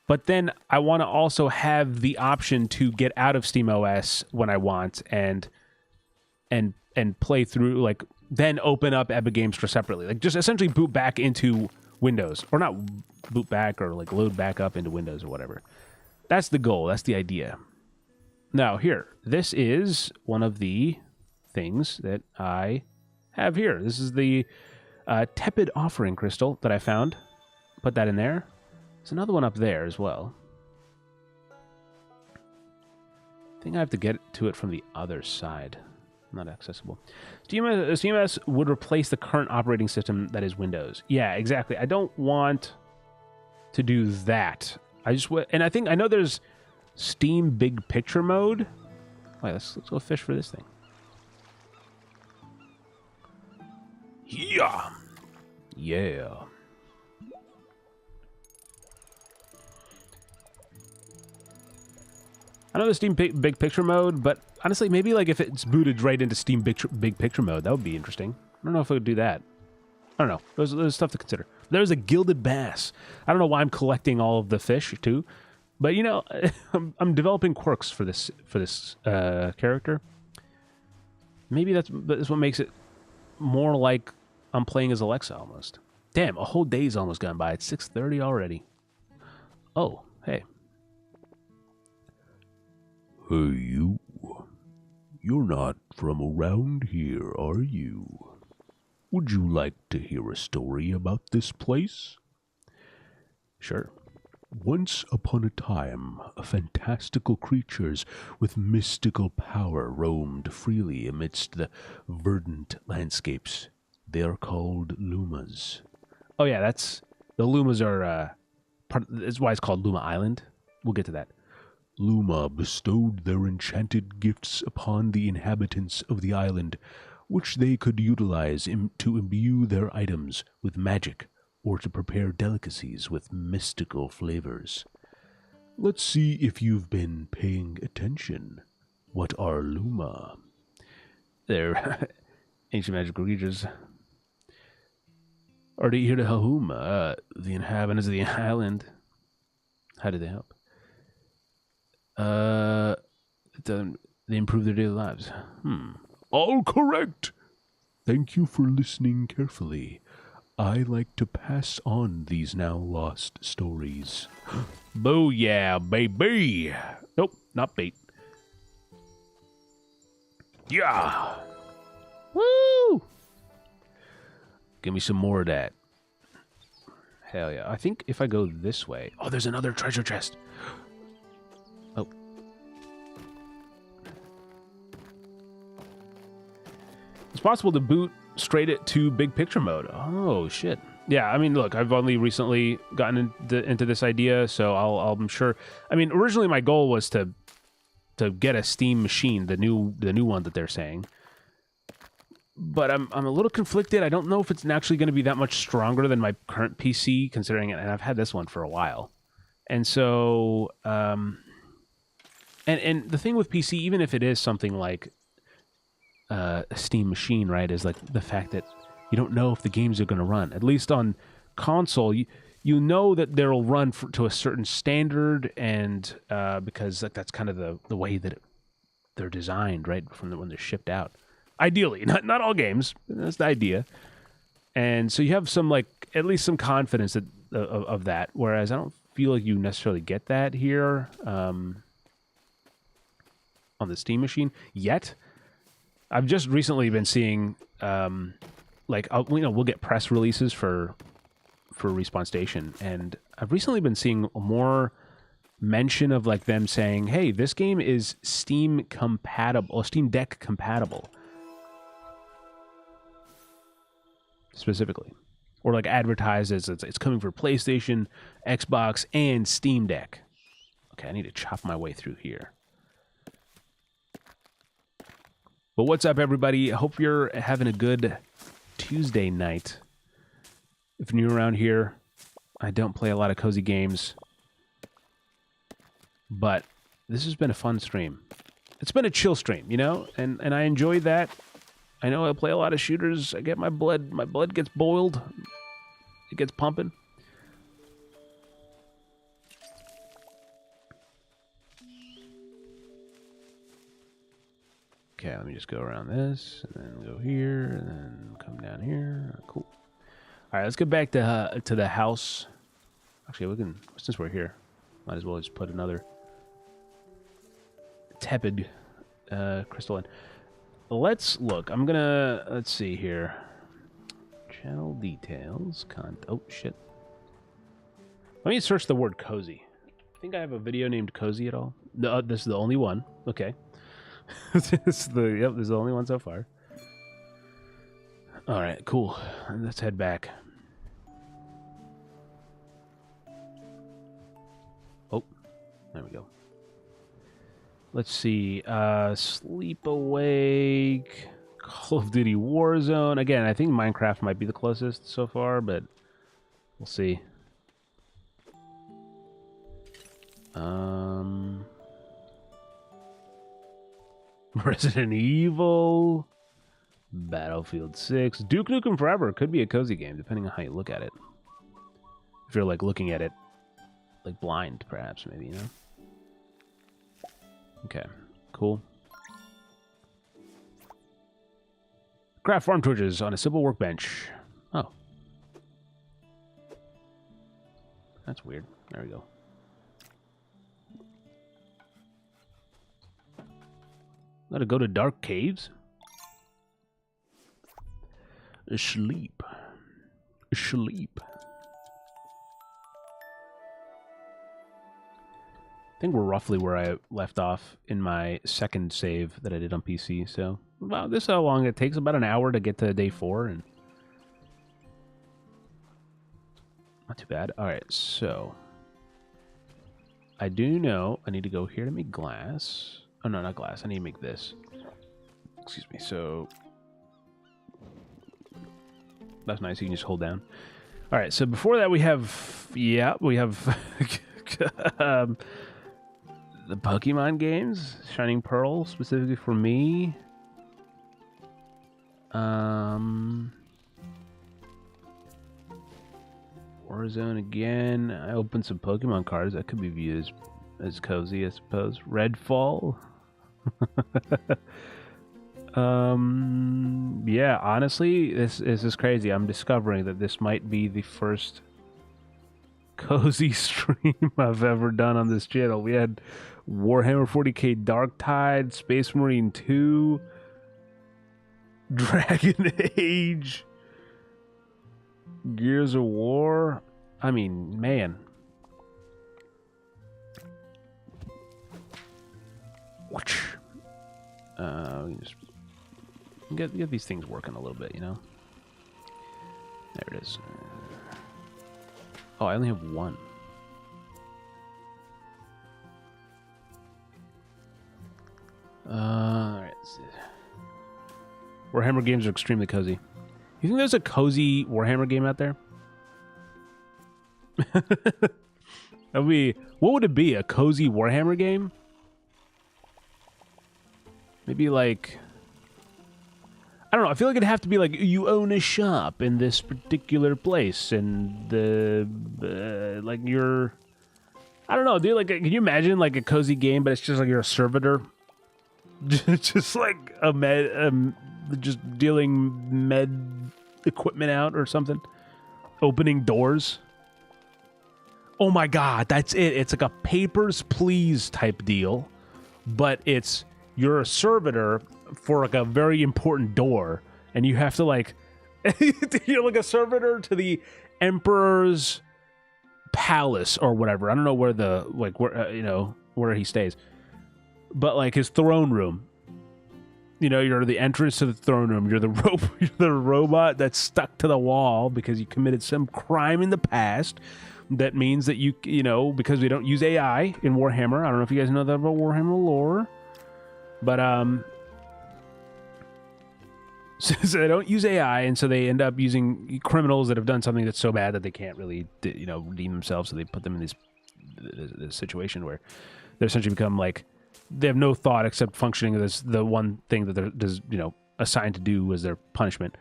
But then I want to also have the option to get out of Steam OS when I want and play through, like, then open up Epic Games Store separately. Like, just essentially boot back into Windows. Or not boot back, or, like, load back up into Windows or whatever. That's the goal. That's the idea. Now, here. This is one of the things that I have here. This is the Tepid Offering Crystal that I found. Put that in there. There's another one up there as well. I think I have to get to it from the other side. Not accessible. SteamOS would replace the current operating system that is Windows. Yeah, exactly. I don't want to do that. And I know there's Steam Big Picture mode. Wait, let's go fish for this thing. Yeah. Yeah. I know the Steam Big Picture mode, but honestly, maybe like if it's booted right into Steam Big Picture mode, that would be interesting. I don't know if I would do that. I don't know. There's stuff to consider. There's a gilded bass. I don't know why I'm collecting all of the fish too, but you know, I'm developing quirks for this character. Maybe that's what makes it more like I'm playing as Alexa almost. Damn, a whole day's almost gone by. It's 6:30 already. Oh, hey. Hey, you. You're not from around here, are you? Would you like to hear a story about this place? Sure. Once upon a time, fantastical creatures with mystical power roamed freely amidst the verdant landscapes. They are called Lumas. Oh yeah, the Lumas are that's why it's called Luma Island. We'll get to that. Luma bestowed their enchanted gifts upon the inhabitants of the island, which they could utilize to imbue their items with magic or to prepare delicacies with mystical flavors. Let's see if you've been paying attention. What are Luma? They're ancient magical creatures. Are they here to help the inhabitants of the island? How did they help? They improve their daily lives. All correct. Thank you for listening carefully. I like to pass on these now lost stories. Booyah, baby! Nope, not bait. Yeah! Woo! Give me some more of that. Hell yeah. I think if I go this way... Oh, there's another treasure chest. Oh. It's possible to boot straight it to big picture mode. Oh, shit. Yeah, I mean, look, I've only recently gotten into this idea, so I'm sure... I mean, originally my goal was to get a Steam machine, the new one that they're saying. But I'm a little conflicted. I don't know if it's actually going to be that much stronger than my current PC, considering it, and I've had this one for a while. And so, and the thing with PC, even if it is something like a Steam machine, right, is like the fact that you don't know if the games are going to run. At least on console, you know that they'll run to a certain standard, and because like that's kind of the way that they're designed, right, from when they're shipped out. Ideally, not all games. That's the idea. And so you have some, like, at least some confidence of that, whereas I don't feel like you necessarily get that here on the Steam machine yet. I've just recently been seeing, we'll get press releases for Respawn Station, and I've recently been seeing more mention of, like, them saying, hey, this game is Steam compatible, or Steam Deck compatible. Specifically, or like advertised as it's coming for PlayStation, Xbox, and Steam Deck. Okay, I need to chop my way through here. But what's up, everybody? I hope you're having a good Tuesday night. If you're new around here, I don't play a lot of cozy games, but this has been a fun stream. It's been a chill stream, you know, and I enjoyed that. I know I play a lot of shooters. I get my blood gets boiled. It gets pumping. Okay, let me just go around this, and then go here, and then come down here. Cool. All right, let's get back to the house. Actually, we can, since we're here, might as well just put another tepid crystal in. Let's look. Let's see here. Channel details. Oh, shit. Let me search the word cozy. I think I have a video named Cozy at all. No, this is the only one. Okay. This is the only one so far. All right, cool. Let's head back. Oh, there we go. Let's see. Sleep Awake, Call of Duty Warzone. Again, I think Minecraft might be the closest so far, but we'll see. Resident Evil, Battlefield 6, Duke Nukem Forever could be a cozy game, depending on how you look at it. If you're like looking at it like blind, perhaps, maybe, you know. Okay, cool. Craft farm torches on a simple workbench. Oh. That's weird. There we go. Gotta go to dark caves? Sleep. Sleep. I think we're roughly where I left off in my second save that I did on PC, so about this is how long it takes, about an hour to get to day 4, and not too bad. Alright, so I do know I need to go here to make glass. Oh no, not glass, I need to make this. Excuse me, so that's nice, you can just hold down. Alright, so before that we have the Pokemon games, Shining Pearl, specifically for me. Warzone again. I opened some Pokemon cards. That could be viewed as cozy, I suppose. Redfall. Yeah, honestly, this is crazy. I'm discovering that this might be the first cozy stream I've ever done on this channel. We had Warhammer 40k Dark Tide, Space Marine 2, Dragon Age, Gears of War. I mean, man. We just get these things working a little bit, you know? There it is. Oh, I only have one. Alright. Warhammer games are extremely cozy. You think there's a cozy Warhammer game out there? That would be... What would it be? A cozy Warhammer game? Maybe like... I don't know. I feel like it'd have to be like you own a shop in this particular place, and the like you're... I don't know, dude. Like, can you imagine like a cozy game, but it's just like you're a servitor, just like a just dealing med equipment out or something, opening doors. Oh my God, that's it. It's like a Papers, Please type deal, but it's you're a servitor for like a very important door, and you have to like you're like a servitor to the Emperor's palace or whatever. I don't know where the like where you know where he stays, but like his throne room. You know, you're the entrance to the throne room. You're the robot that's stuck to the wall because you committed some crime in the past. That means that you know, because we don't use AI in Warhammer. I don't know if you guys know that about Warhammer lore, but so they don't use AI, and so they end up using criminals that have done something that's so bad that they can't really, you know, redeem themselves. So they put them in this situation where they essentially become like they have no thought except functioning as the one thing that they're you know assigned to do as their punishment.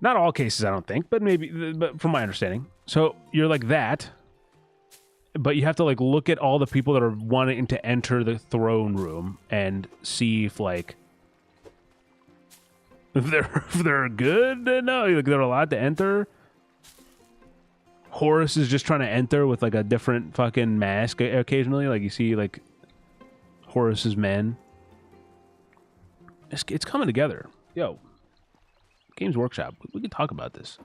Not all cases, I don't think, but maybe, but from my understanding. So you're like that, but you have to like look at all the people that are wanting to enter the throne room and see if like if they're good. No, like they're allowed to enter. Horus is just trying to enter with like a different fucking mask occasionally. Like you see like Horus's men. It's coming together. Yo. Games Workshop. We could talk about this.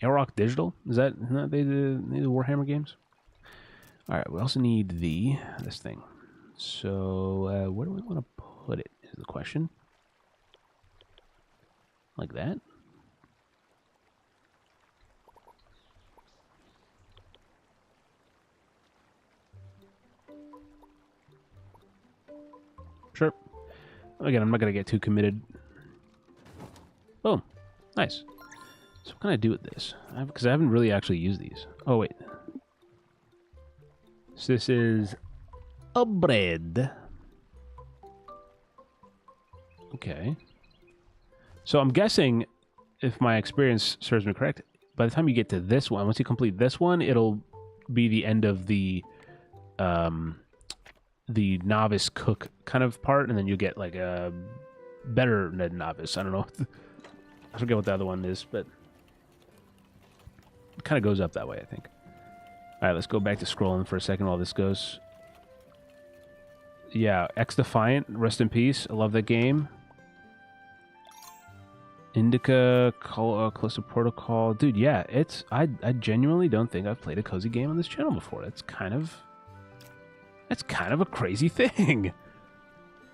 Airrock Digital? Isn't that they the Warhammer games? Alright, we also need this thing. So where do we want to put it is the question. Like that? Sure. Again, I'm not going to get too committed. Oh, nice. So what can I do with this? Because I haven't really actually used these. Oh, wait. So this is a bread. Okay. So I'm guessing, if my experience serves me correct, by the time you get to this one, once you complete this one, it'll be the end of the novice cook kind of part, and then you get like a better novice. I don't know. I forget what the other one is, but it kind of goes up that way, I think. All right, let's go back to scrolling for a second while this goes. Yeah, X-Defiant, rest in peace. I love that game. Indica, Callisto Protocol. Dude, yeah, I genuinely don't think I've played a cozy game on this channel before. That's kind of a crazy thing.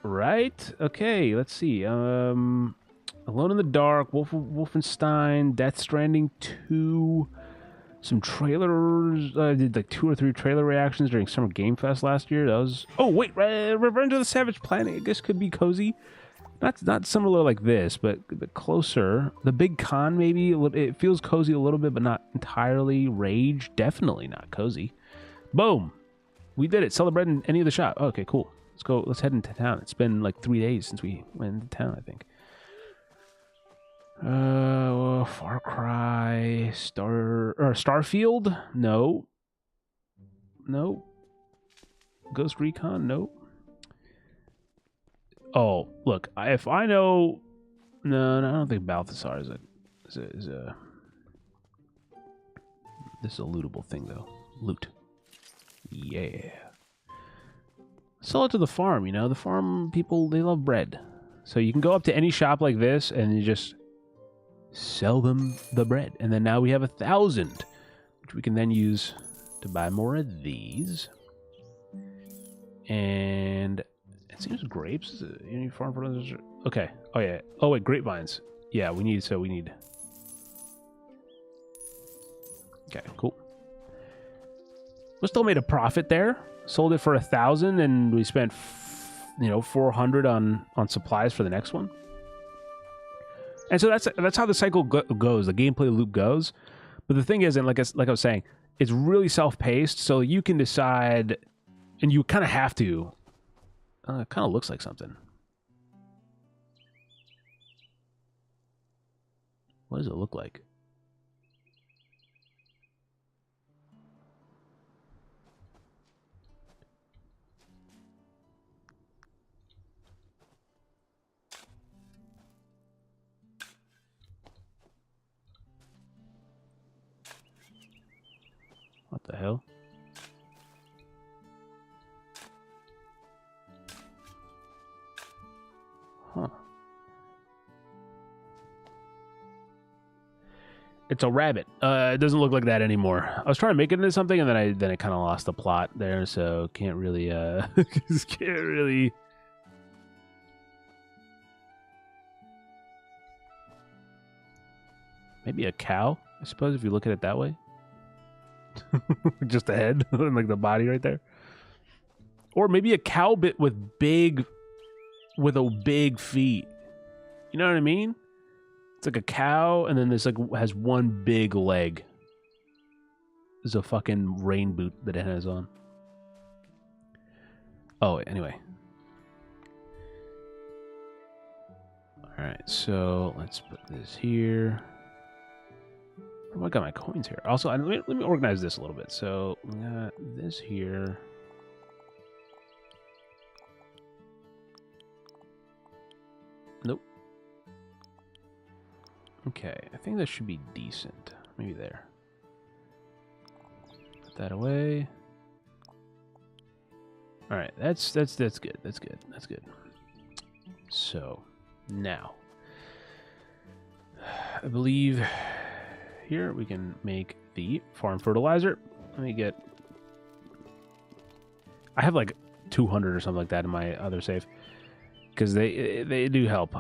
Right? Okay, let's see. Alone in the Dark, Wolfenstein, Death Stranding 2, some trailers. I did like 2 or 3 trailer reactions during Summer Game Fest last year. That was... Oh, wait, Revenge of the Savage Planet, I guess could be cozy. Not similar like this, but closer. The Big Con, maybe. It feels cozy a little bit, but not entirely. Rage, definitely not cozy. Boom. We did it. Celebrating any of the shop. Oh, okay, cool. Let's go. Let's head into town. It's been like 3 days since we went into town, I think. Far Cry, Starfield? No. Ghost Recon? No. Oh, look, if I know... No, I don't think Balthasar is a... This is a lootable thing, though. Loot. Yeah. Sell it to the farm, you know? The farm people, they love bread. So you can go up to any shop like this, and you just Sell them the bread. And then now we have 1,000, which we can then use to buy more of these. And it seems grapes. You need farm fertilizer. Okay. Oh, yeah. Oh, wait. Grapevines. Yeah, we need. So we need. Okay, cool. We still made a profit there. Sold it for 1,000, and we spent, 400 on supplies for the next one. And so that's how the cycle goes. The gameplay loop goes. But the thing is, and like I was saying, it's really self-paced. So you can decide, and you kind of have to. It kind of looks like something. What does it look like? What the hell? Huh. It's a rabbit. It doesn't look like that anymore. I was trying to make it into something, and then I kind of lost the plot there, so can't really can't really. Maybe a cow, I suppose, if you look at it that way. Just the head and like the body right there. Or maybe a cow bit with a big feet. You know what I mean? It's like a cow, and then this like has one big leg. There's a fucking rain boot that it has on. Oh, anyway. All right, so let's put this here. Oh, I got my coins here. Also, let me organize this a little bit. So we got this here. Nope. Okay, I think that should be decent. Maybe there. Put that away. All right, that's good. That's good. That's good. So now, I believe here we can make the farm fertilizer. Let me get. I have like 200 or something like that in my other save because they do help.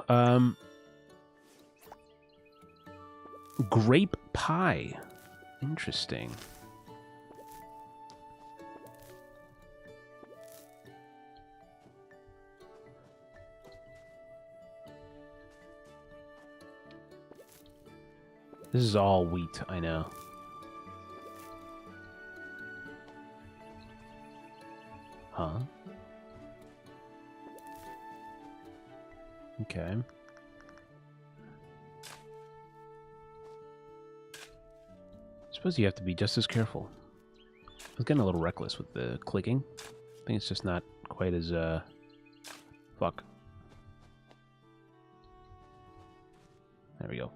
Grape pie. Interesting. This is all wheat, I know. Huh? Okay. I suppose you have to be just as careful. I was getting a little reckless with the clicking. I think it's just not quite as, fuck. There we go.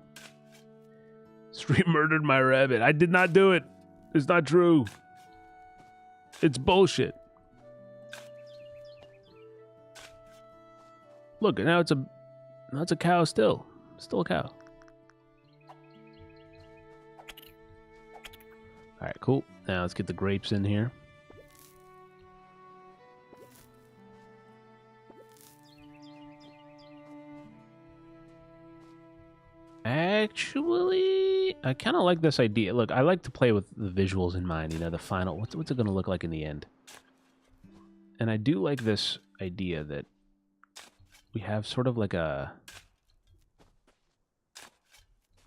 Street murdered my rabbit. I did not do it. It's not true. It's bullshit. Look, now it's a cow still. Still a cow. All right, cool. Now let's get the grapes in here. Actually, I kind of like this idea. Look, I like to play with the visuals in mind. You know, the final. What's it going to look like in the end? And I do like this idea that we have sort of like a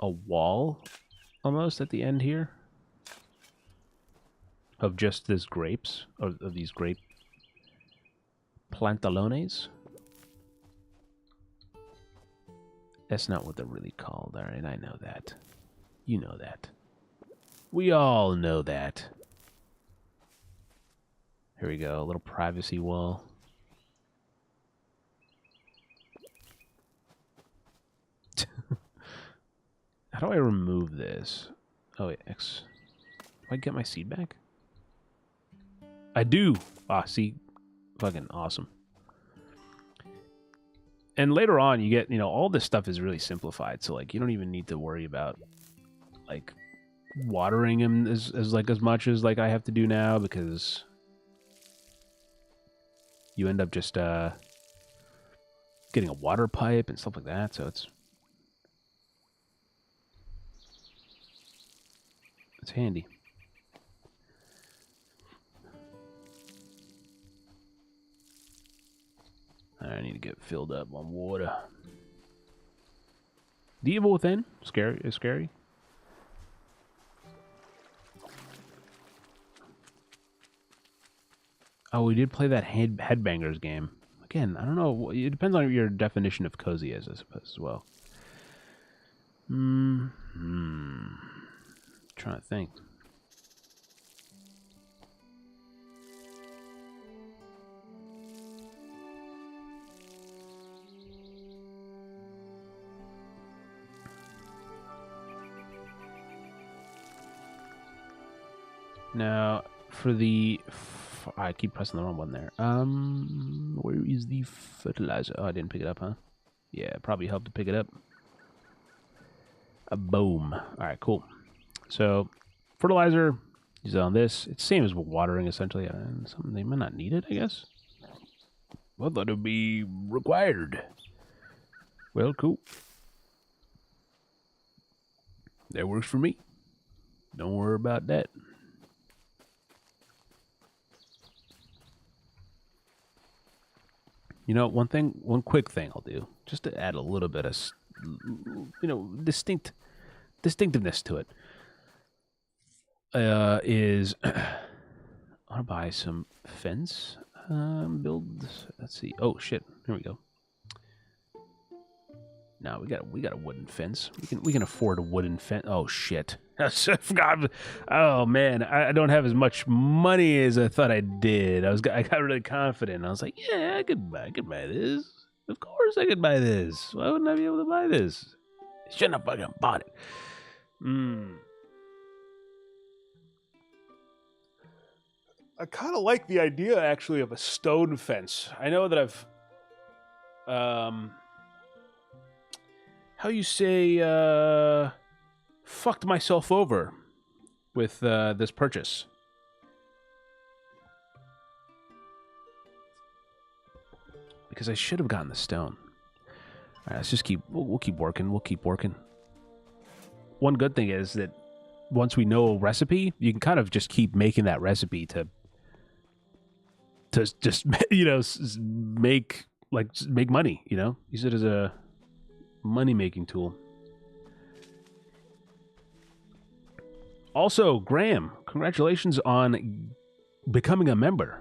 wall almost at the end here of just this grapes, of these grape plantalones. That's not what they're really called, all right? I know that. You know that. We all know that. Here we go, a little privacy wall. How do I remove this? Oh, wait, X. Do I get my seed back? I do. Ah, see? Fucking awesome. And later on, you get, all this stuff is really simplified. So, like, you don't even need to worry about, like, watering him as much as, like, I have to do now, because you end up just getting a water pipe and stuff like that. So it's handy. I need to get filled up on water. The Evil Within is scary. Oh, we did play that Headbangers game. Again, I don't know. It depends on what your definition of cozy is, I suppose, as well. Trying to think. Now, for the... I keep pressing the wrong button there. Where is the fertilizer? Oh, I didn't pick it up, huh? Yeah, probably helped to pick it up. A boom. All right, cool. So, fertilizer is on this. It's the same as watering, essentially. Something they might not need it, I guess. I thought it would be required. Well, cool. That works for me. Don't worry about that. One quick thing I'll do, just to add a little bit of, distinctiveness to it, is I want to buy some fence build. Let's see. Oh shit! Here we go. No, we got a wooden fence. We can afford a wooden fence. Oh shit! I forgot. Oh man, I don't have as much money as I thought I did. I got really confident. I was like, yeah, I could buy this. Of course, I could buy this. Why wouldn't I be able to buy this? Shouldn't have fucking bought it. I kind of like the idea, actually, of a stone fence. I know that I've, how you say, fucked myself over with this purchase. Because I should have gotten the stone. All right, let's just we'll keep working. We'll keep working. One good thing is that once we know a recipe, you can kind of just keep making that recipe to just, make money, Use it as a money-making tool. Also, Graham, congratulations on becoming a member.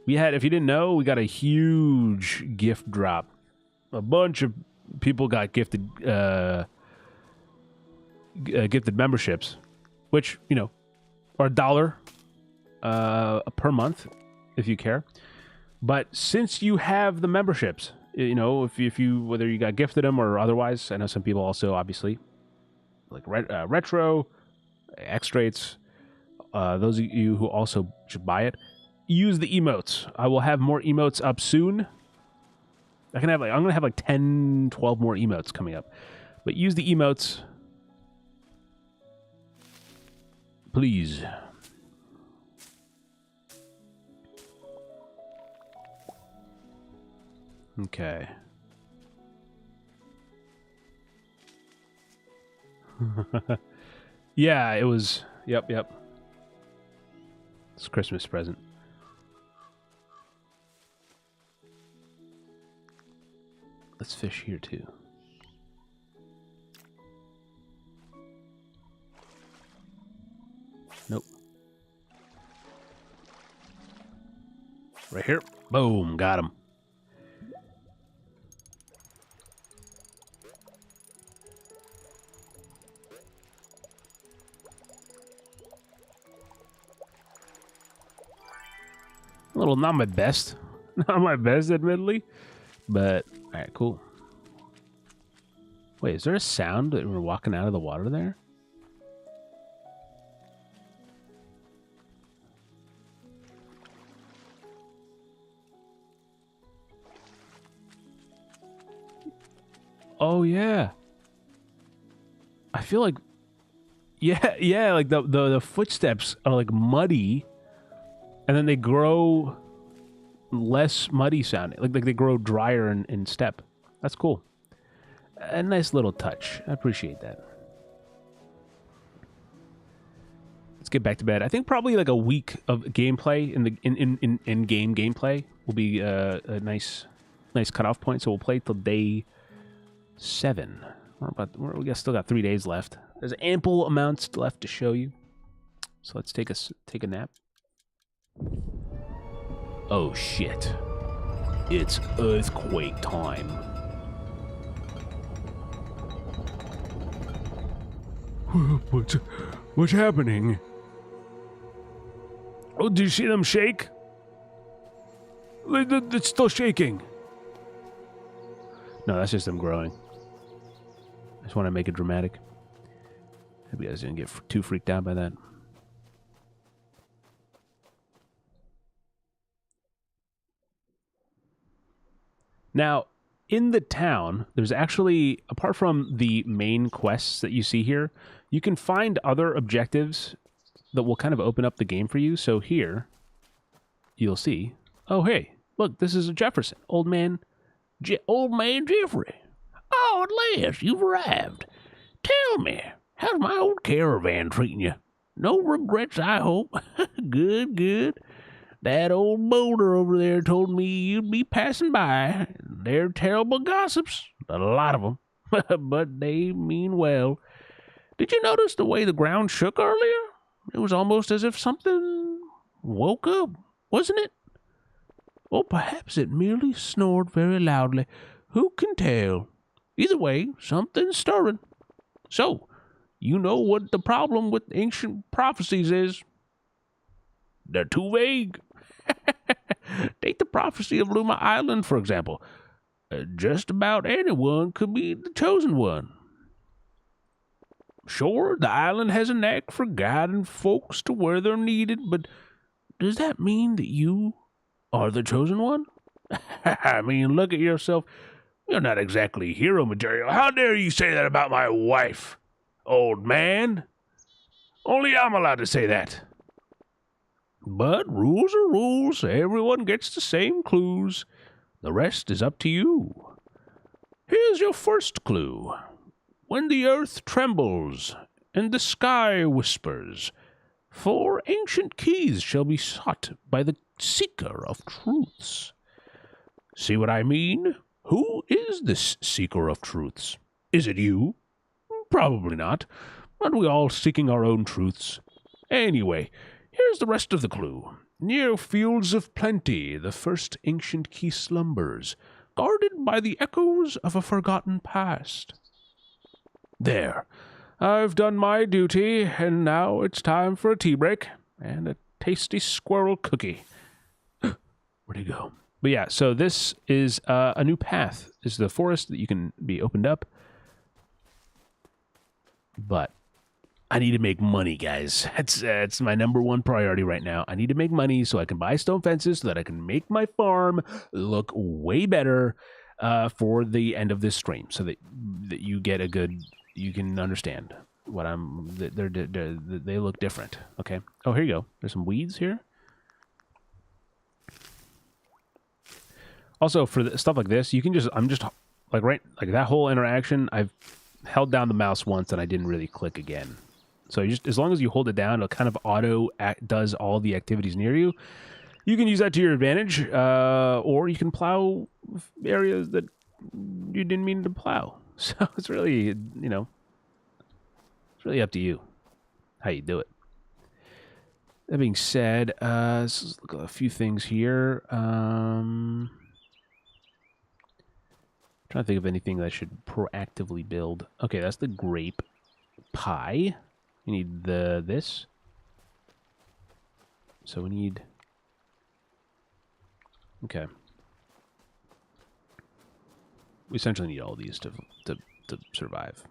If you didn't know, we got a huge gift drop. A bunch of people got gifted memberships, which, are $1 per month, if you care. But since you have the memberships, if you whether you got gifted them or otherwise, I know some people also, obviously, like Retro, X-Rates, those of you who also should buy it, use the emotes. I will have more emotes up soon. I'm gonna have like 10, 12 more emotes coming up. But use the emotes, please. Okay. Yeah, it was. Yep. It's a Christmas present. Let's fish here too. Nope. Right here. Boom. Got him. A little not my best. Not my best, admittedly. But, alright, cool. Wait, is there a sound that we're walking out of the water there? Oh, yeah. I feel like... Yeah, like the footsteps are like muddy, and then they grow less muddy sounding. Like they grow drier in step. That's cool. A nice little touch. I appreciate that. Let's get back to bed. I think probably like a week of gameplay in game gameplay will be a nice cutoff point. So we'll play till day 7. We still got 3 days left. There's ample amounts left to show you. So let's take a nap. Oh shit! It's earthquake time. What's happening? Oh, do you see them shake? It's still shaking. No, that's just them growing. I just want to make it dramatic. Hope you guys didn't get too freaked out by that. Now, in the town, there's actually, apart from the main quests that you see here, you can find other objectives that will kind of open up the game for you. So here, you'll see, oh, hey, look, this is a Jefferson. Old man Jeffrey. Oh, at last, you've arrived. Tell me, how's my old caravan treating you? No regrets, I hope. Good. That old boulder over there told me you'd be passing by. They're terrible gossips, a lot of them, but they mean well. Did you notice the way the ground shook earlier? It was almost as if something woke up, wasn't it? Or perhaps it merely snored very loudly. Who can tell? Either way, something's stirring. So, you know what the problem with ancient prophecies is? They're too vague. Take the prophecy of Luma Island, for example. Just about anyone could be the chosen one. Sure, the island has a knack for guiding folks to where they're needed, but does that mean that you are the chosen one? I mean, look at yourself. You're not exactly hero material. How dare you say that about my wife, old man? Only I'm allowed to say that. But rules are rules. Everyone gets the same clues. The rest is up to you. Here's your first clue. When the earth trembles and the sky whispers, 4 ancient keys shall be sought by the seeker of truths. See what I mean? Who is this seeker of truths? Is it you? Probably not. Aren't we all seeking our own truths? Anyway, here's the rest of the clue. Near fields of plenty, the first ancient key slumbers, guarded by the echoes of a forgotten past. There. I've done my duty, and now it's time for a tea break and a tasty squirrel cookie. Where'd he go? But yeah, so this is a new path. This is the forest that you can be opened up. But I need to make money, guys. That's my number one priority right now. I need to make money so I can buy stone fences so that I can make my farm look way better for the end of this stream, so that you get a good, you can understand what they look different. Okay. Oh, here you go. There's some weeds here. Also, for stuff like this, you can I'm just like that whole interaction. I've held down the mouse once and I didn't really click again. So as long as you hold it down, it'll kind of does all the activities near you. You can use that to your advantage, or you can plow areas that you didn't mean to plow. So it's really, it's really up to you how you do it. That being said, let's look at a few things here. Trying to think of anything that I should proactively build. Okay, that's the grape pie. We need this. So we need... Okay. We essentially need all these to survive.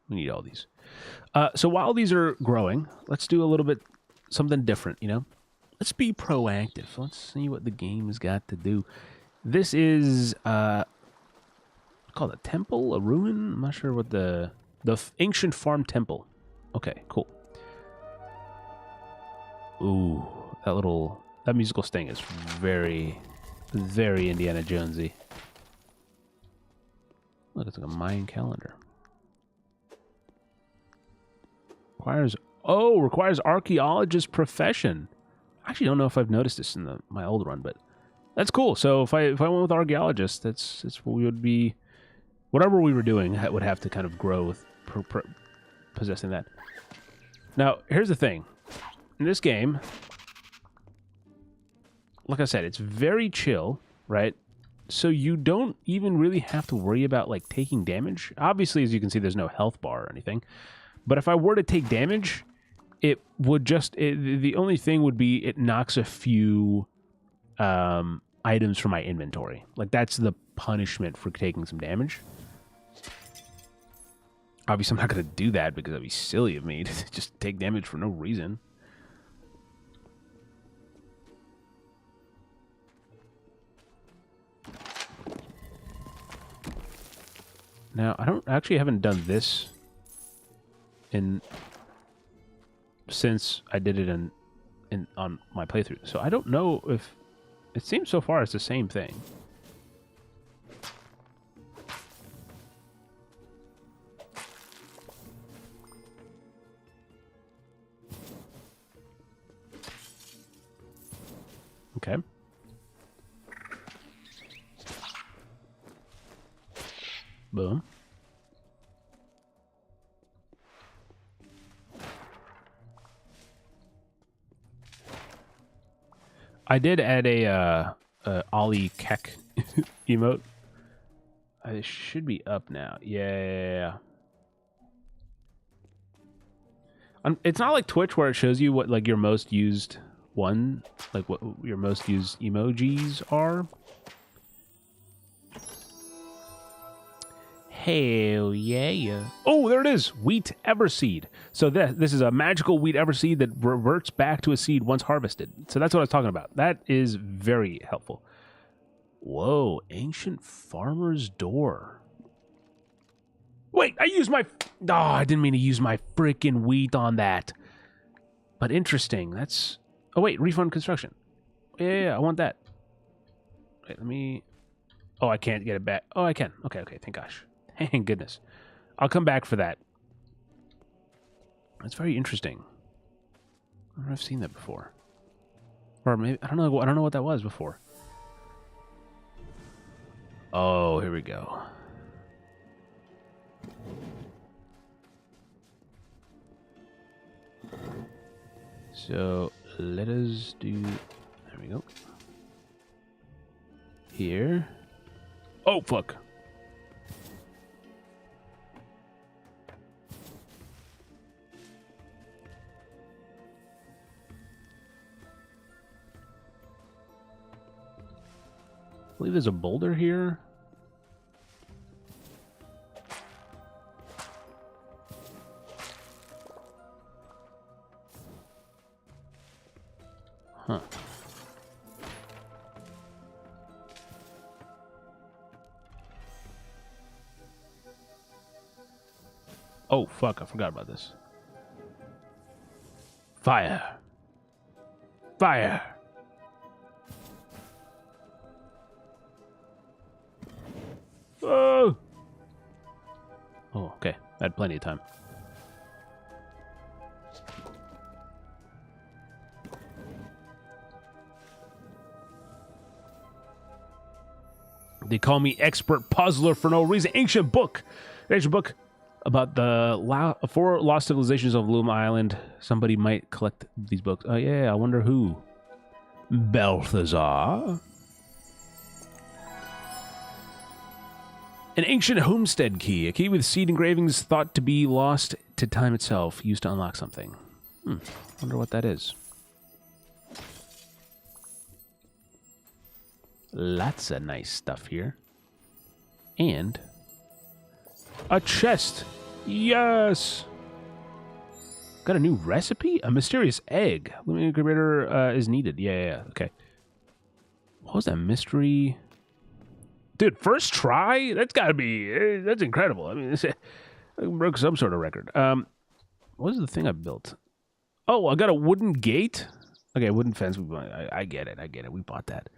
We need all these. So while these are growing, let's do a little bit something different, Let's be proactive. Let's see what the game has got to do. This is called called? A temple? A ruin? I'm not sure what the ancient farm temple. Okay, cool. Ooh, that musical sting is very, very Indiana Jonesy. Look, it's like a Mayan calendar. Requires archaeologist profession. I actually don't know if I've noticed this in my old run, but that's cool. So if I went with archaeologist, that's what we would be. Whatever we were doing would have to kind of grow with possessing that. Now, here's the thing. In this game, like I said, it's very chill, right? So you don't even really have to worry about, like, taking damage. Obviously, as you can see, there's no health bar or anything. But if I were to take damage, it would just... the only thing would be it knocks a few items from my inventory. Like, that's the punishment for taking some damage. Obviously, I'm not going to do that because that'd be silly of me to just take damage for no reason. Now, I haven't done this since I did it on my playthrough. So I don't know if it seems so far it's the same thing. Okay. Boom. I did add a Ollie Keck emote. It should be up now. Yeah. It's not like Twitch where it shows you what like your most used one, like what your most used emojis are. Hell yeah. Oh, there it is. Wheat Everseed. So this is a magical wheat Everseed that reverts back to a seed once harvested. So that's what I was talking about. That is very helpful. Whoa, ancient farmer's door. Wait, I used my... Oh, I didn't mean to use my freaking wheat on that. But interesting. That's... Oh, wait, refund construction. Yeah, I want that. Wait, let me... Oh, I can't get it back. Oh, I can. Okay, thank gosh. Thank goodness. I'll come back for that. That's very interesting. I don't know if I've seen that before. Or maybe I don't know what that was before. Oh, here we go. So let us do... There we go. Here. Oh, fuck. I believe there's a boulder here. Huh. Oh, fuck, I forgot about this. Fire. Fire. Oh! Oh, okay. I had plenty of time. They call me expert puzzler for no reason. Ancient book about the 4 lost civilizations of Luma Island. Somebody might collect these books. Oh, yeah, I wonder who. Balthazar? An ancient homestead key. A key with seed engravings thought to be lost to time itself. Used to unlock something. Wonder what that is. Lots of nice stuff here. And a chest. Yes. Got a new recipe? A mysterious egg. Luma incubator is needed. Yeah. Okay. What was that mystery Dude, first try? That's got to be... That's incredible. I mean, I broke some sort of record. What was the thing I built? Oh, I got a wooden gate? Okay, wooden fence. I get it. I get it. We bought that.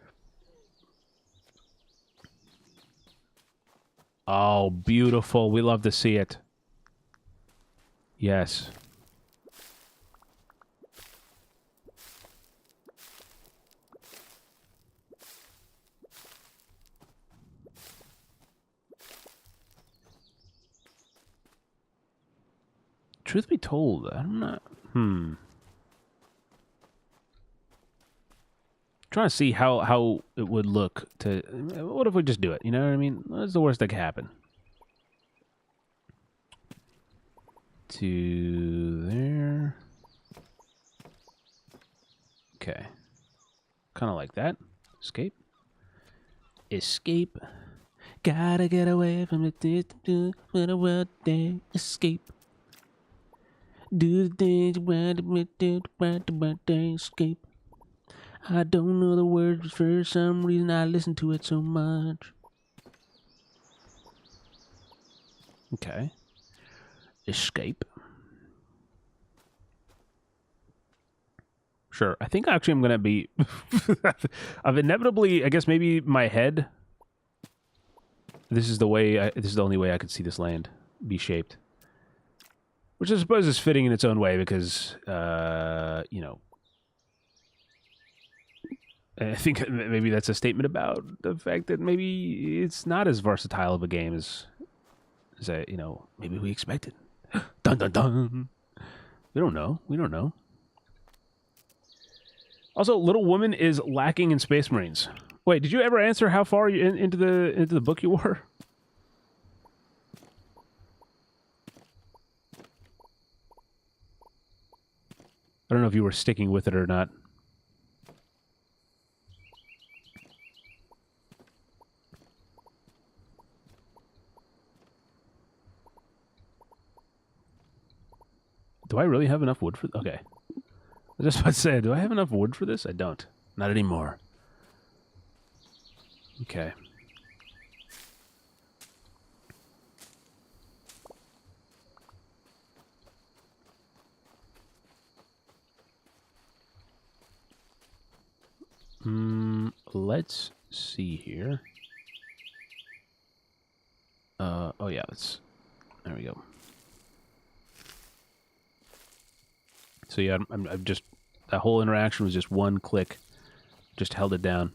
Oh, beautiful. We love to see it. Yes. Truth be told, I'm not... Trying to see how it would look to... What if we just do it? You know what I mean? What's the worst that could happen? To there. Okay. Kind of like that. Escape. Escape. Gotta get away from it. Do the world day. Escape. Do the things you want to do. Escape. I don't know the words, but for some reason I listen to it so much. Okay. Escape. Sure. I think actually I'm going to be... I've inevitably... I guess maybe my head... This is the way... this is the only way I could see this land be shaped. Which I suppose is fitting in its own way because, you know... I think maybe that's a statement about the fact that maybe it's not as versatile of a game as you know, maybe we expected. Dun dun dun. We don't know. We don't know. Also, Little Woman is lacking in Space Marines. Wait, did you ever answer how far you into the book you were? I don't know if you were sticking with it or not. Do I really have enough wood for... Okay. I was just about to say, do I have enough wood for this? I don't. Not anymore. Okay. Let's see here. Oh yeah, there we go. So yeah, I've just... That whole interaction was just one click. Just held it down.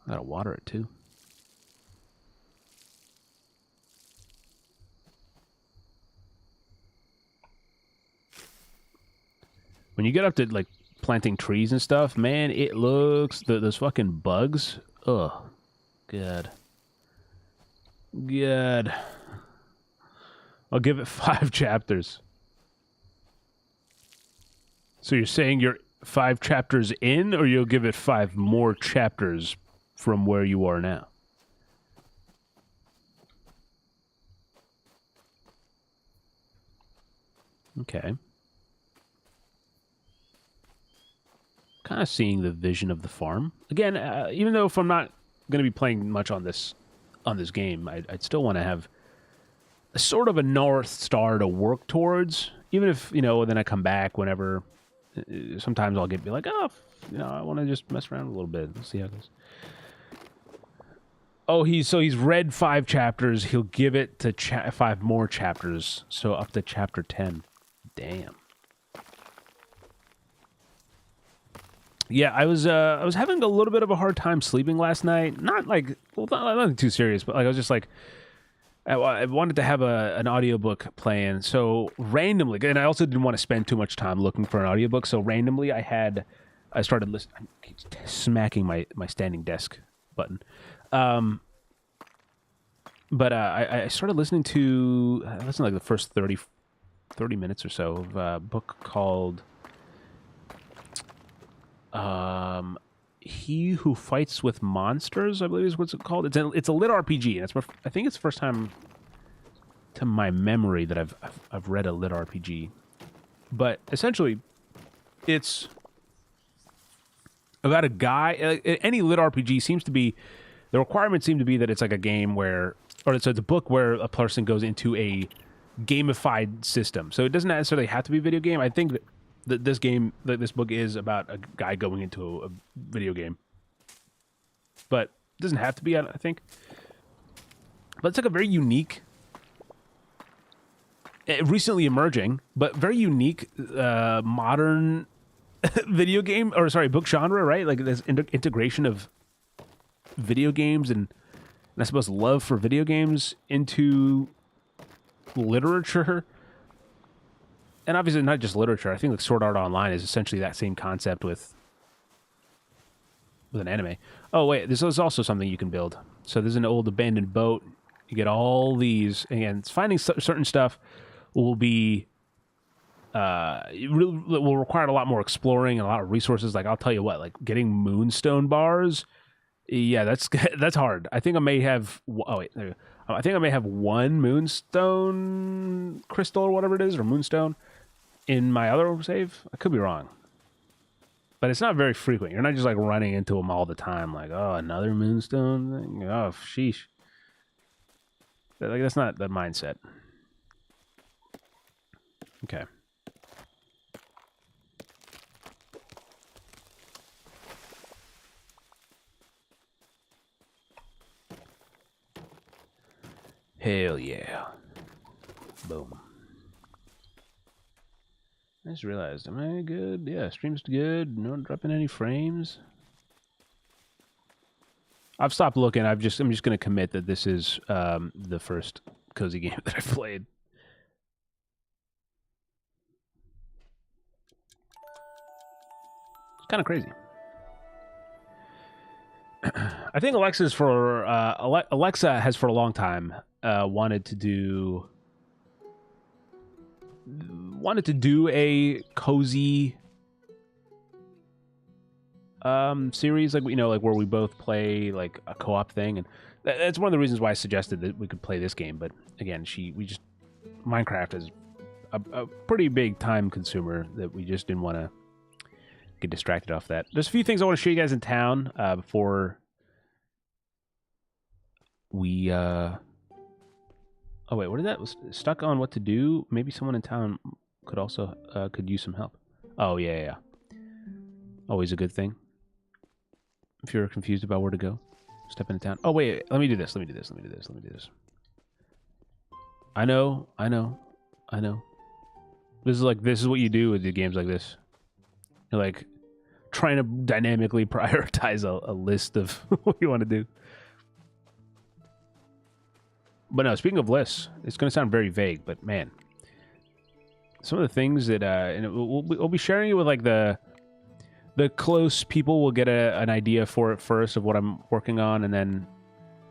I gotta water it too. When you get up to, like, planting trees and stuff, man, it looks... Those fucking bugs. Ugh. God. God. I'll give it 5 chapters. So you're saying you're 5 chapters in, or you'll give it 5 more chapters from where you are now? Okay. Kind of seeing the vision of the farm. Again, even though if I'm not going to be playing much on this game, I'd still want to have a sort of a North Star to work towards. Even if, you know, then I come back whenever... Sometimes I'll be like, oh, you know, I want to just mess around a little bit. Let's see how it goes. Oh, he's read 5 chapters. He'll give it to 5 more chapters. So up to chapter 10. Damn. Yeah, I was having a little bit of a hard time sleeping last night. Not like, well, nothing too serious, but like I was just like, I wanted to have an audiobook playing, so randomly, and I also didn't want to spend too much time looking for an audiobook, so randomly I started listening. I keep smacking my standing desk button. But I started listening to, like the first 30 minutes or so of a book called He Who Fights with Monsters, I believe is what's it called. It's a lit RPG, and I think it's the first time to my memory that I've read a lit RPG. But essentially, it's about a guy. Any lit RPG seems to be, the requirements seem to be that it's like a game where, or so it's a book where a person goes into a gamified system. So it doesn't necessarily have to be a video game. I think that this game, that this book is about a guy going into a video game, but it doesn't have to be. I think, but it's like a very unique, recently emerging, but very unique modern video game, or sorry, book genre, right? Like this integration of video games and I suppose love for video games into literature. And obviously not just literature. I think like Sword Art Online is essentially that same concept with an anime. Oh wait, this is also something you can build. So there's an old abandoned boat. You get all these, again, finding certain stuff will be it will require a lot more exploring and a lot of resources. Like I'll tell you what, like getting moonstone bars, yeah, that's hard. I think I may have. Oh wait, there you go. I think I may have one moonstone crystal or whatever it is, or moonstone, in my other save. I could be wrong, but it's not very frequent. You're not just like running into them all the time. Like, oh, another moonstone thing. Oh, sheesh. Like that's not the mindset. Okay. Hell yeah. Boom. I just realized, am I good? Yeah, stream's good. No dropping any frames. I've stopped looking. I'm just going to commit that this is the first cozy game that I've played. It's kind of crazy. I think Alexa has for a long time wanted to do a cozy series, like, you know, like where we both play like a co-op thing, and that's one of the reasons why I suggested that we could play this game. But again, Minecraft is a pretty big time consumer that we just didn't want to get distracted off that. There's a few things I want to show you guys in town before we oh wait, what is that? Was stuck on what to do. Maybe someone in town could also could use some help. Oh yeah. Always a good thing. If you're confused about where to go, step into town. Oh wait, let me do this. I know. This is what you do with the games like this. You're like trying to dynamically prioritize a list of what you want to do. But no, speaking of lists, it's going to sound very vague, but man, some of the things that and we'll be sharing it with like the close people will get an idea for it first of what I'm working on, and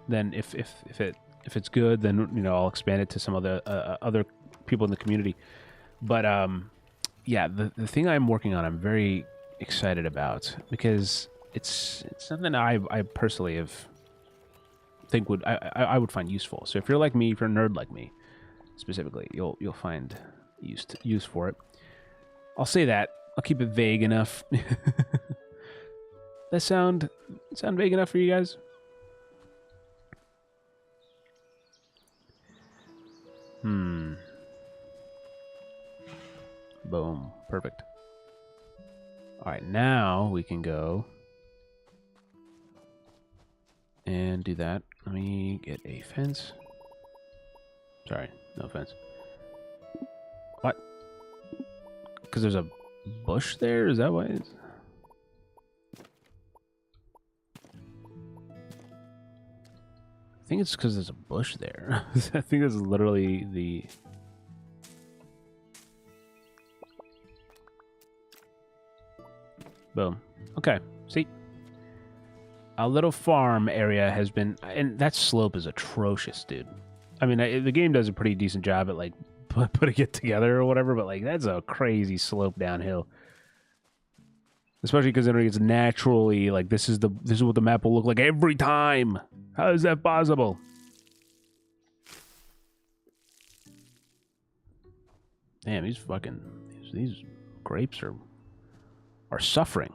then if it's good, then, you know, I'll expand it to some other other people in the community. But yeah, the thing I'm working on, I'm very excited about, because it's something I personally I would find useful. So if you're like me, if you're a nerd like me, specifically, you'll find use for it. I'll say that. I'll keep it vague enough. That sound vague enough for you guys? Boom. Perfect. All right, now we can go and do that. Let me get a fence. Sorry, no fence. What? Because there's a bush there? Is that why it's... I think it's because there's a bush there. I think this is literally the... Boom. Okay, see? A little farm area has been... And that slope is atrocious, dude. I mean, the game does a pretty decent job at, like, putting it together or whatever, but, like, that's a crazy slope downhill. Especially because it's naturally, like, this is what the map will look like every time. How is that possible? Damn, these grapes are suffering.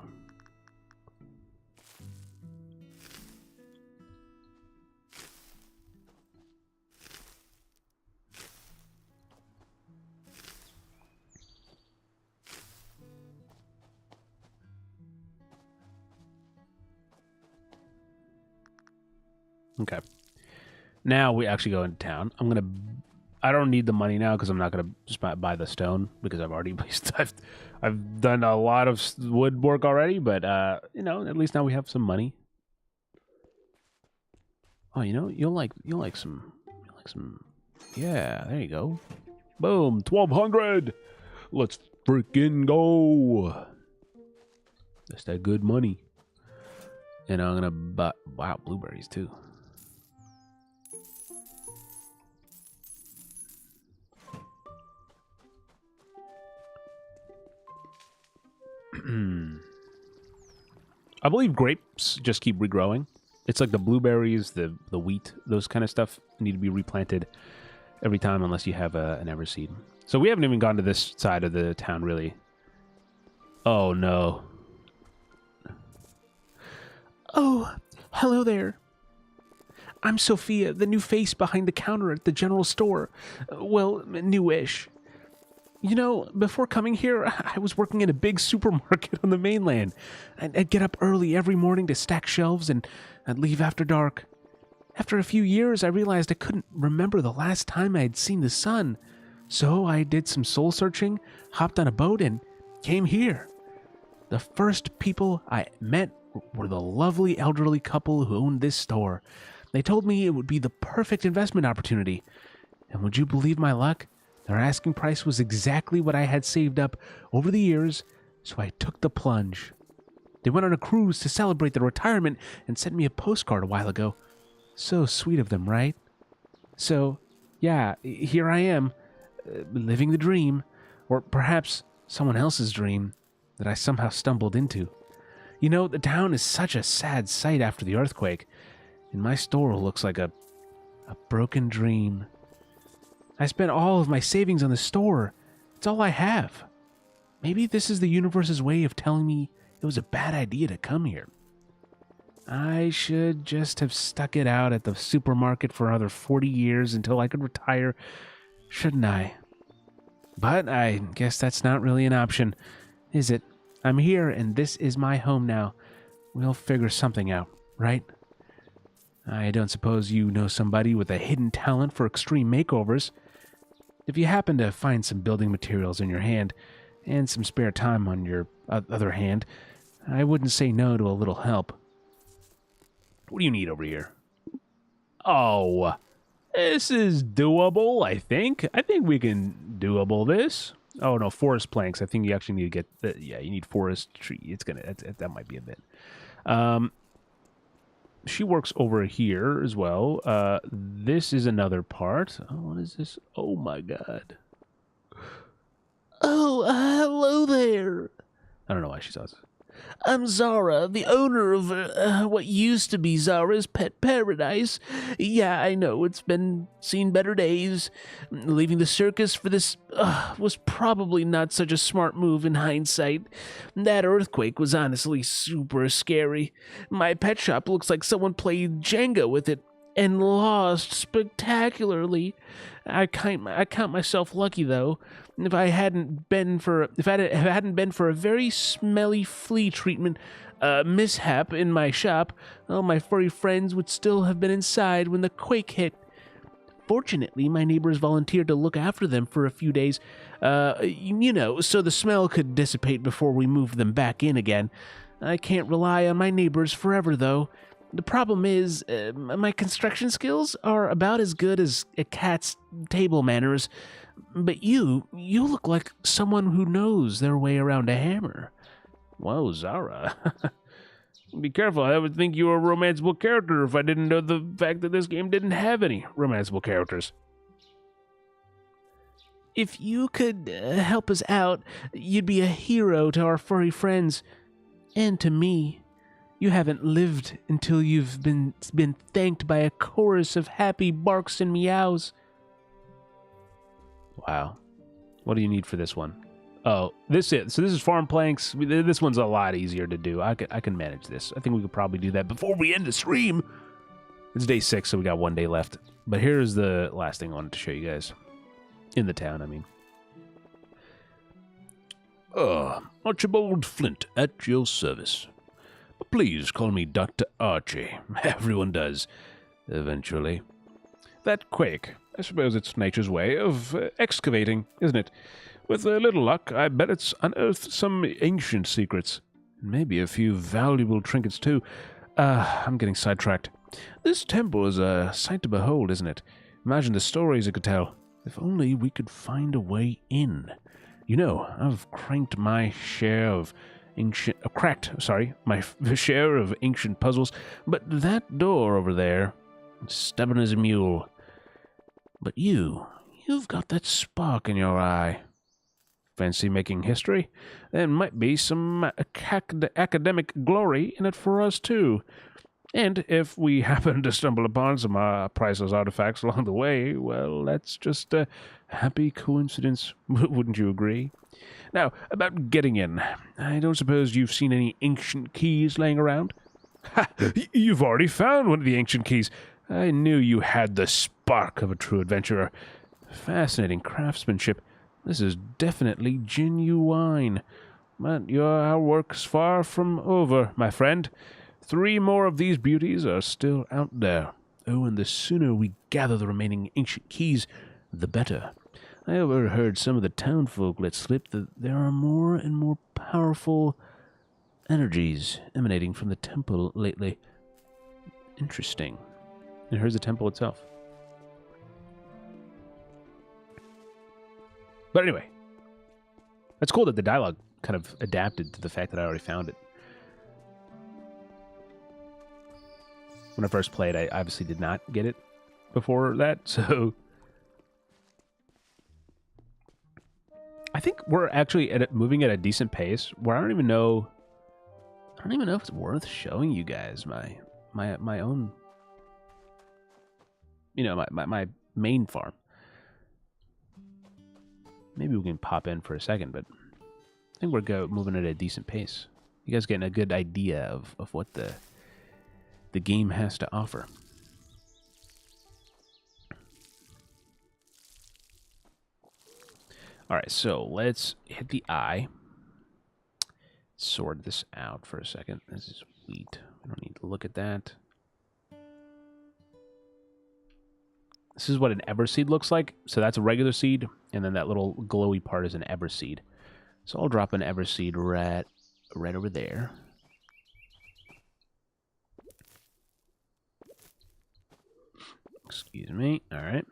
Okay. Now we actually go into town. I don't need the money now because I'm not gonna just buy the stone because I've already I've done a lot of woodwork already. But you know, at least now we have some money. Oh, you know, you'll like some. Yeah, there you go. Boom, 1,200. Let's freaking go. That's that good money. And I'm gonna buy, wow, blueberries too. I believe grapes just keep regrowing. It's like the blueberries, the wheat, those kind of stuff need to be replanted every time unless you have an everseed. So we haven't even gone to this side of the town, really. Oh, no. Oh, hello there. I'm Sophia, the new face behind the counter at the general store. Well, newish. You know, before coming here, I was working in a big supermarket on the mainland. I'd get up early every morning to stack shelves, and I'd leave after dark. After a few years, I realized I couldn't remember the last time I had seen the sun. So I did some soul searching, hopped on a boat, and came here. The first people I met were the lovely elderly couple who owned this store. They told me it would be the perfect investment opportunity. And would you believe my luck? Their asking price was exactly what I had saved up over the years, so I took the plunge. They went on a cruise to celebrate their retirement and sent me a postcard a while ago. So sweet of them, right? So, yeah, here I am, living the dream, or perhaps someone else's dream that I somehow stumbled into. You know, the town is such a sad sight after the earthquake, and my store looks like a broken dream. I spent all of my savings on the store. It's all I have. Maybe this is the universe's way of telling me it was a bad idea to come here. I should just have stuck it out at the supermarket for another 40 years until I could retire, shouldn't I? But I guess that's not really an option, is it? I'm here, and this is my home now. We'll figure something out, right? I don't suppose you know somebody with a hidden talent for extreme makeovers. If you happen to find some building materials in your hand, and some spare time on your other hand, I wouldn't say no to a little help. What do you need over here? Oh, this is doable, I think. I think we can doable this. Oh, no, forest planks. I think you actually need to get... yeah, you need forest tree. It's gonna... That might be a bit. She works over here as well. This is another part. Oh, what is this? Oh, my God. Oh, hello there. I don't know why she says this. I'm Zara, the owner of what used to be Zara's Pet Paradise. Yeah, I know, it's been seen better days. Leaving the circus for this was probably not such a smart move in hindsight. That earthquake was honestly super scary. My pet shop looks like someone played Jenga with it and lost spectacularly. I count myself lucky, though. If it hadn't been for a very smelly flea treatment mishap in my shop, all my furry friends would still have been inside when the quake hit. Fortunately, my neighbors volunteered to look after them for a few days, you know, so the smell could dissipate before we moved them back in again. I can't rely on my neighbors forever, though. The problem is, my construction skills are about as good as a cat's table manners. But you look like someone who knows their way around a hammer. Whoa, Zara. Be careful, I would think you were a romanceable character if I didn't know the fact that this game didn't have any romanceable characters. If you could help us out, you'd be a hero to our furry friends. And to me. You haven't lived until you've been thanked by a chorus of happy barks and meows. Wow. What do you need for this one? Oh, this is. So this is farm planks. This one's a lot easier to do. I can manage this. I think we could probably do that before we end the stream. It's day 6, so we got 1 day left. But here's the last thing I wanted to show you guys. In the town, I mean. Archibald Flint at your service. Please call me Dr. Archie. Everyone does. eventually. That quake, I suppose it's nature's way of excavating, isn't it? With a little luck, I bet it's unearthed some ancient secrets. Maybe a few valuable trinkets, too. I'm getting sidetracked. This temple is a sight to behold, isn't it? Imagine the stories it could tell. If only we could find a way in. You know, I've cracked my share of ancient puzzles, but that door over there, stubborn as a mule. But you've got that spark in your eye. Fancy making history? There might be some academic glory in it for us, too. And if we happen to stumble upon some priceless artifacts along the way, well, that's just a happy coincidence, wouldn't you agree? Now, about getting in. I don't suppose you've seen any ancient keys laying around? Ha! You've already found one of the ancient keys. I knew you had the spark of a true adventurer. Fascinating craftsmanship. This is definitely genuine. But our work's far from over, my friend. 3 more of these beauties are still out there. Oh, and the sooner we gather the remaining ancient keys, the better. I overheard some of the townfolk let slip that there are more and more powerful energies emanating from the temple lately. Interesting. And here's the temple itself. But anyway, that's cool that the dialogue kind of adapted to the fact that I already found it. When I first played, I obviously did not get it before that, so I think we're actually moving at a decent pace where I don't even know if it's worth showing you guys my own, my main farm. Maybe we can pop in for a second, but I think we're moving at a decent pace. You guys getting a good idea of what the game has to offer. All right, so let's hit the eye. Sort this out for a second. This is wheat. We don't need to look at that. This is what an everseed looks like. So that's a regular seed, and then that little glowy part is an everseed. So I'll drop an everseed right over there. Excuse me. All right.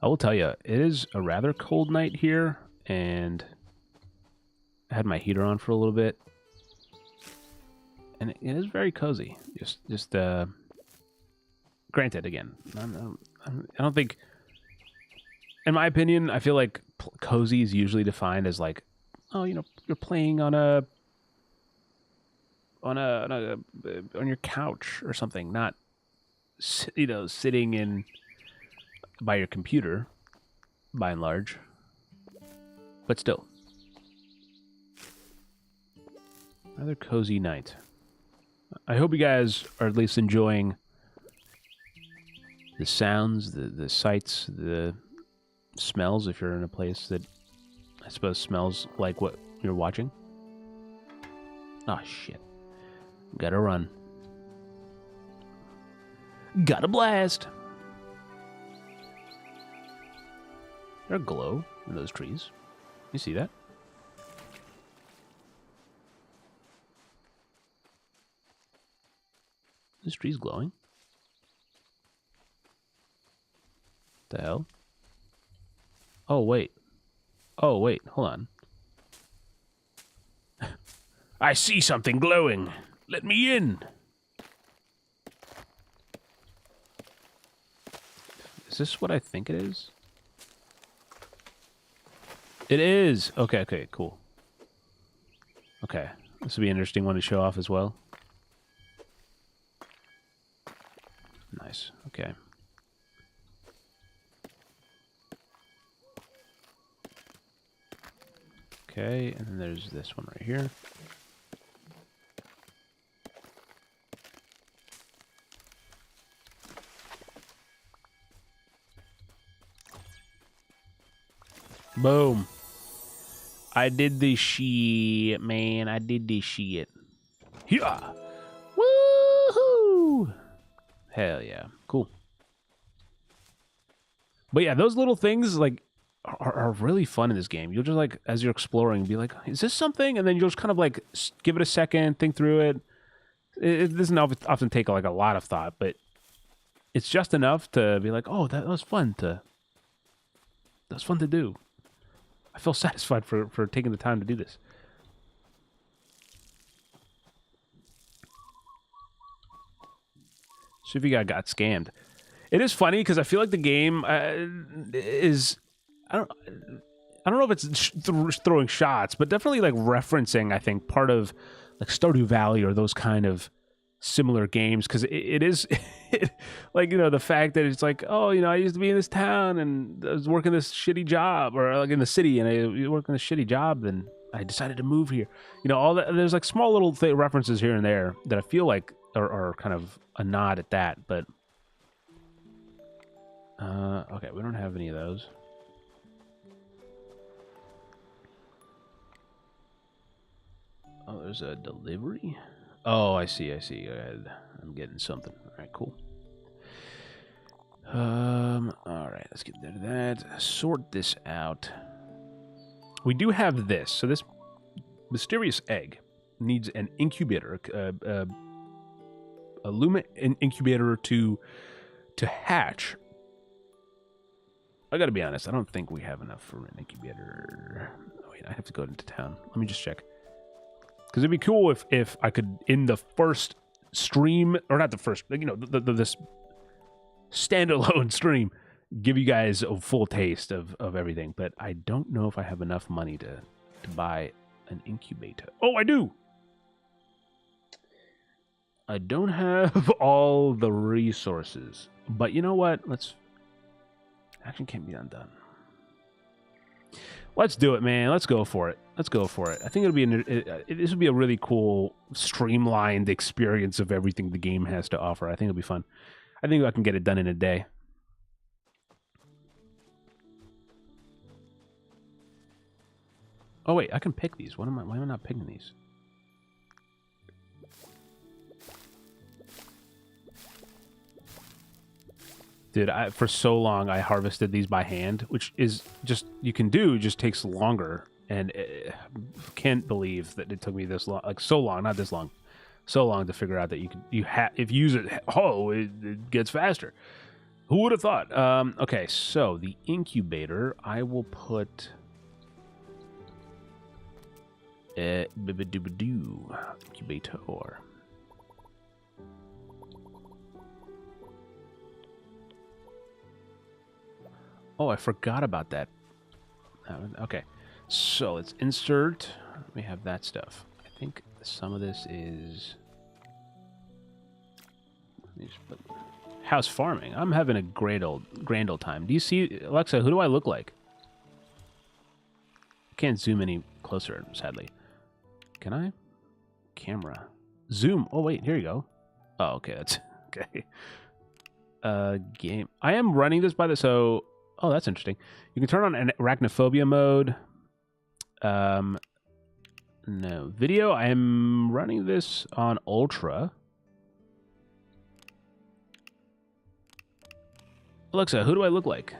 I will tell you, it is a rather cold night here, and I had my heater on for a little bit, and it is very cozy. Just granted, again, I don't think, in my opinion, I feel like cozy is usually defined as like, oh, you're playing on your couch or something, not sitting by your computer, by and large. But still, rather cozy night. I hope you guys are at least enjoying the sounds, the sights, the smells, if you're in a place that I suppose smells like what you're watching. Oh, shit. Gotta run. Gotta blast. There's a glow in those trees. You see that? This tree's glowing. What the hell? Oh, wait. Oh, wait. Hold on. I see something glowing. Let me in. Is this what I think it is? It is. Okay, cool. Okay. This will be an interesting one to show off as well. Nice. Okay. Okay, and then there's this one right here. Boom. I did this shit, man. I did this shit. Yeah. Woohoo! Hell yeah. Cool. But yeah, those little things like are really fun in this game. You'll just like, as you're exploring, be like, is this something? And then you'll just kind of like give it a second, think through it. It doesn't often take like a lot of thought, but it's just enough to be like, oh, that was fun to do. I feel satisfied for taking the time to do this. So if you got scammed. It is funny because I feel like the game is... I don't know if it's throwing shots, but definitely like referencing, I think, part of like Stardew Valley or those kind of similar games, because it is like, you know, the fact that it's like, oh, you know, I used to be in this town and I was working this shitty job, or like in the city and I worked in a shitty job, then I decided to move here. You know, all that. There's like small little references here and there that I feel like are kind of a nod at that. But okay, we don't have any of those. Oh, there's a delivery? Oh, I see. I'm getting something. All right, cool. All right, let's get rid of that. Sort this out. We do have this. So this mysterious egg needs an incubator, a Luma incubator to hatch. I gotta be honest, I don't think we have enough for an incubator. Oh, wait, I have to go into town. Let me just check. Because it'd be cool if I could, in the first stream, or not the first, you know, this standalone stream, give you guys a full taste of everything. But I don't know if I have enough money to buy an incubator. Oh, I do! I don't have all the resources. But you know what? Action can't be undone. Let's do it, man. Let's go for it. I think this would be a really cool, streamlined experience of everything the game has to offer. I think it'll be fun. I think I can get it done in a day. Oh wait, I can pick these. Why am I not picking these? Dude, for so long I harvested these by hand, which is just just takes longer, and can't believe that it took me this long, like so long to figure out that if you use it, it gets faster. Who would have thought? Okay, so the incubator, I will put incubator. Oh, I forgot about that. Okay, so let's insert. We have that stuff. I think some of this is... house farming. I'm having a grand old time. Do you see, Alexa, who do I look like? I can't zoom any closer, sadly. Can I? Camera. Zoom. Oh, wait, here you go. Oh, okay, that's... okay. Game. I am running this by the... So... Oh, that's interesting. You can turn on an arachnophobia mode. No. Video, I am running this on Ultra. Alexa, who do I look like?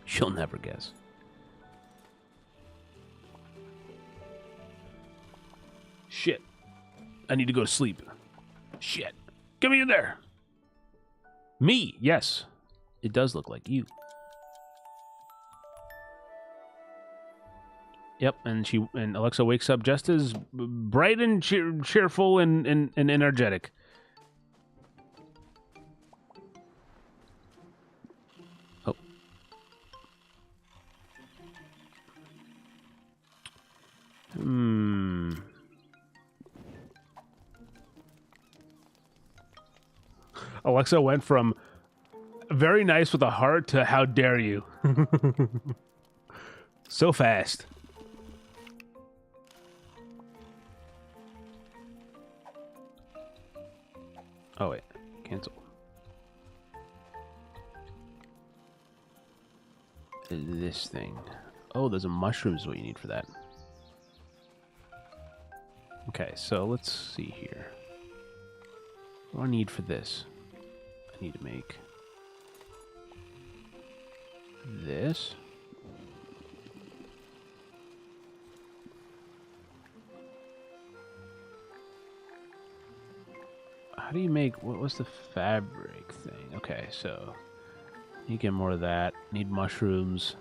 She'll never guess. Shit. I need to go to sleep. Shit. Get me in there. Me. Yes. It does look like you. Yep, and Alexa wakes up just as bright and cheerful and energetic. Oh. Alexa went from very nice with a heart to how dare you. So fast. Oh, wait. Cancel. This thing. Oh, there's a mushroom is what you need for that. Okay, so let's see here. What do I need for this? I need to make this. How do you make, what was the fabric thing? Okay, so you get more of that. Need mushrooms.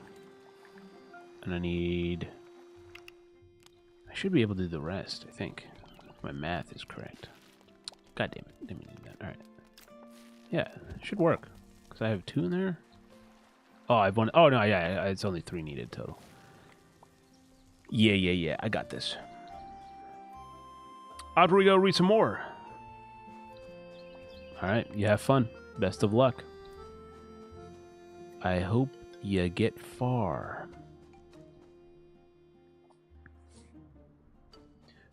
And I should be able to do the rest, I think. If my math is correct. God damn it. Didn't mean to do that. Alright. Yeah, it should work. Because I have 2 in there. Oh, I've one. Oh, no, yeah, it's only 3 needed total. Yeah. I got this. Out we go read some more. Alright, you have fun. Best of luck. I hope you get far.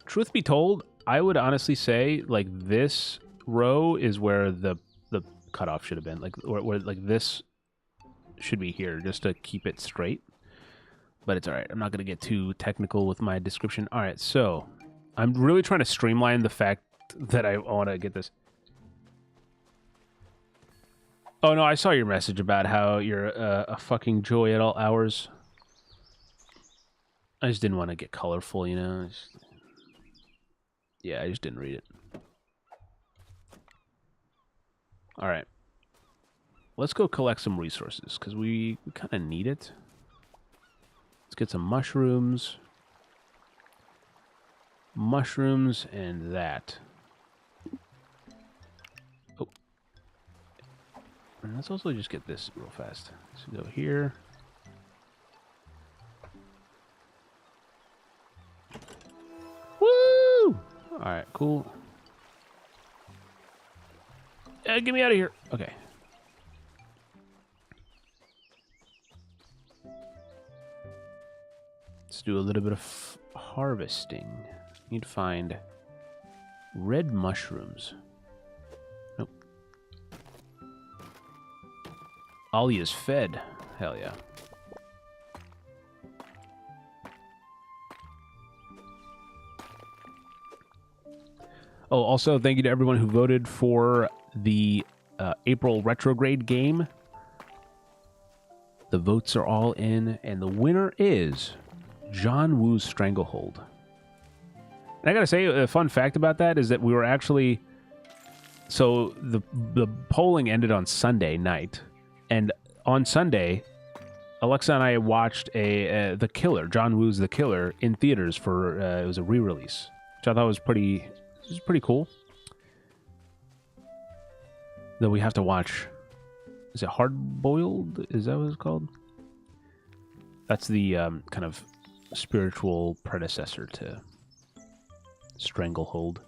Truth be told, I would honestly say, like, this row is where the cutoff should have been. Like, where like, this should be here, just to keep it straight. But it's alright. I'm not going to get too technical with my description. Alright, so I'm really trying to streamline the fact that I want to get this. Oh, no, I saw your message about how you're a fucking joy at all hours. I just didn't want to get colorful, you know? Yeah, I just didn't read it. Alright. Let's go collect some resources, because we kind of need it. Let's get some mushrooms. Mushrooms and that. Oh. And let's also just get this real fast. So go here. Woo! Alright, cool. Get me out of here. Okay. Let's do a little bit of harvesting. Need to find red mushrooms. Nope. Ollie is fed. Hell yeah. Oh, also, thank you to everyone who voted for the April retrograde game. The votes are all in, and the winner is John Woo's Stranglehold. And I gotta say, a fun fact about that is that we were actually... So, the polling ended on Sunday night, and on Sunday, Alexa and I watched The Killer, John Woo's The Killer, in theaters for... it was a re-release, which I thought was pretty cool. Though we have to watch... Is it Hard Boiled? Is that what it's called? That's the kind of spiritual predecessor to Stranglehold.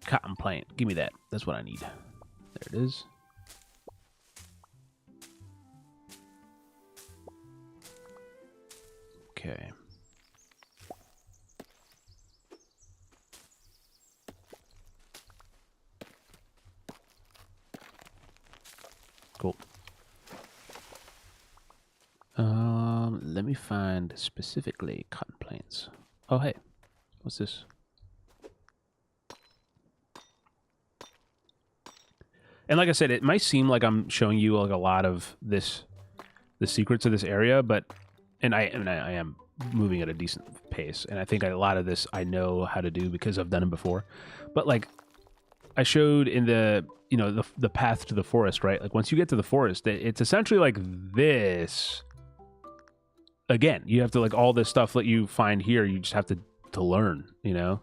Cotton plant. Give me that. That's what I need. There it is. Okay. Cool. Let me find specifically cotton plants. Oh, hey. What's this? And like I said, it might seem like I'm showing you like a lot of the secrets of this area, but I am moving at a decent pace, and I think a lot of this I know how to do because I've done it before. But like I showed in the the path to the forest, right? Like once you get to the forest, it's essentially like this. Again, you have to like all this stuff that you find here, you just have to learn, you know.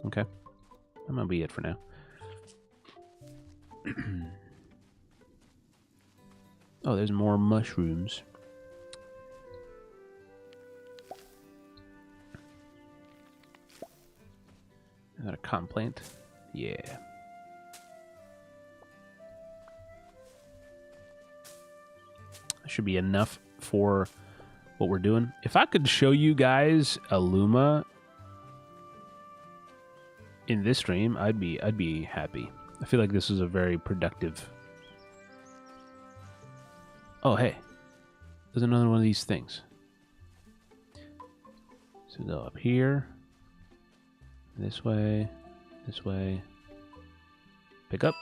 Okay. That might be it for now. Oh, there's more mushrooms. Is that a cotton plant? Yeah. That should be enough for what we're doing. If I could show you guys a Luma in this stream, I'd be happy. I feel like this is a very productive. Oh, hey. There's another one of these things. So go up here. This way. This way. Pick up.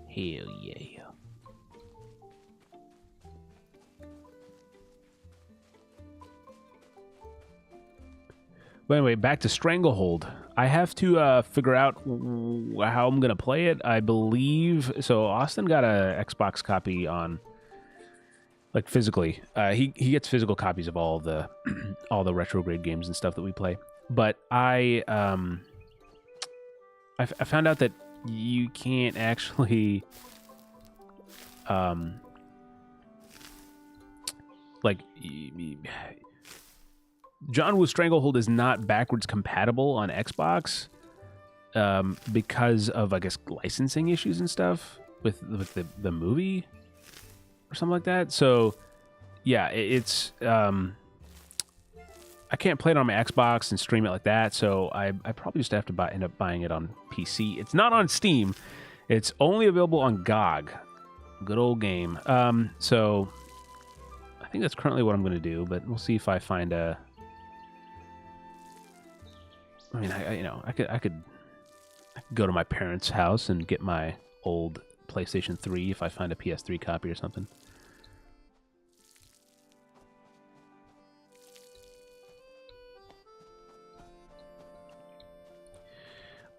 Hell yeah. But anyway, back to Stranglehold. I have to figure out how I'm going to play it. I believe... So Austin got a Xbox copy on... Like, physically. He gets physical copies of all the all the retrograde games and stuff that we play. But I found out that you can't actually... John Woo's Stranglehold is not backwards compatible on Xbox because of, I guess, licensing issues and stuff with the movie or something like that. So, yeah, it's... I can't play it on my Xbox and stream it like that, so I probably just have to end up buying it on PC. It's not on Steam. It's only available on GOG. Good old game. So, I think that's currently what I'm going to do, but we'll see if I find a... I mean, I could go to my parents' house and get my old PlayStation 3 if I find a PS3 copy or something.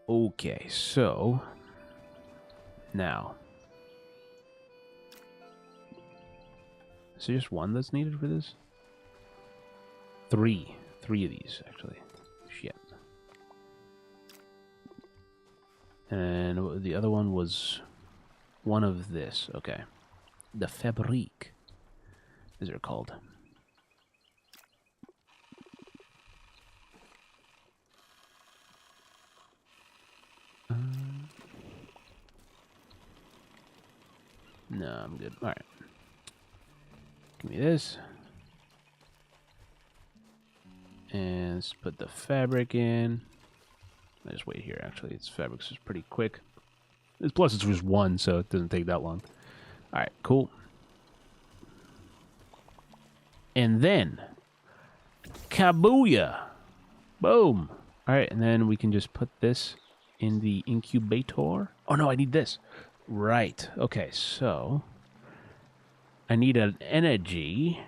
Okay, so now, is there just one that's needed for this? Three of these actually. Shit. And the other one was one of this. Okay. The Fabrique, as they're called. No, I'm good. All right. Give me this. And let's put the fabric in. I just wait here, actually. Its fabrics is pretty quick. Plus, it's just one, so it doesn't take that long. All right, cool. And then, kabooyah! Boom! All right, and then we can just put this in the incubator. Oh, no, I need this. Right. Okay, so I need an energy.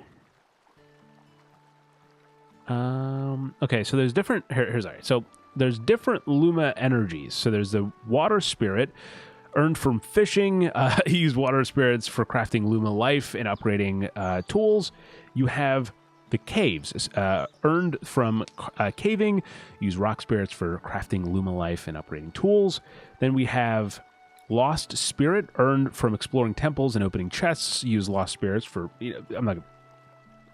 Okay, so there's different... Here's all right. So there's different Luma energies. So there's the water spirit, earned from fishing. You use water spirits for crafting Luma life and upgrading tools. You have the caves, earned from caving. Use rock spirits for crafting Luma life and upgrading tools. Then we have lost spirit, earned from exploring temples and opening chests. Use lost spirits for...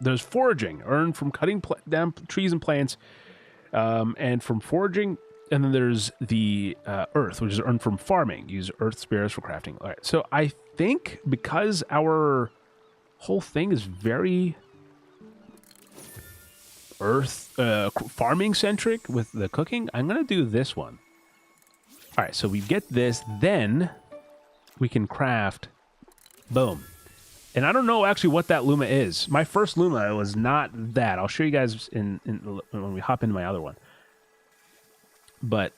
There's foraging, earned from cutting down trees and plants, and from foraging. And then there's the earth, which is earned from farming. Use earth spirits for crafting. All right, so I think because our whole thing is very earth farming centric with the cooking, I'm gonna do this one. All right, so we get this, then we can craft. Boom. And I don't know actually what that Luma is. My first Luma was not that. I'll show you guys in when we hop into my other one. But,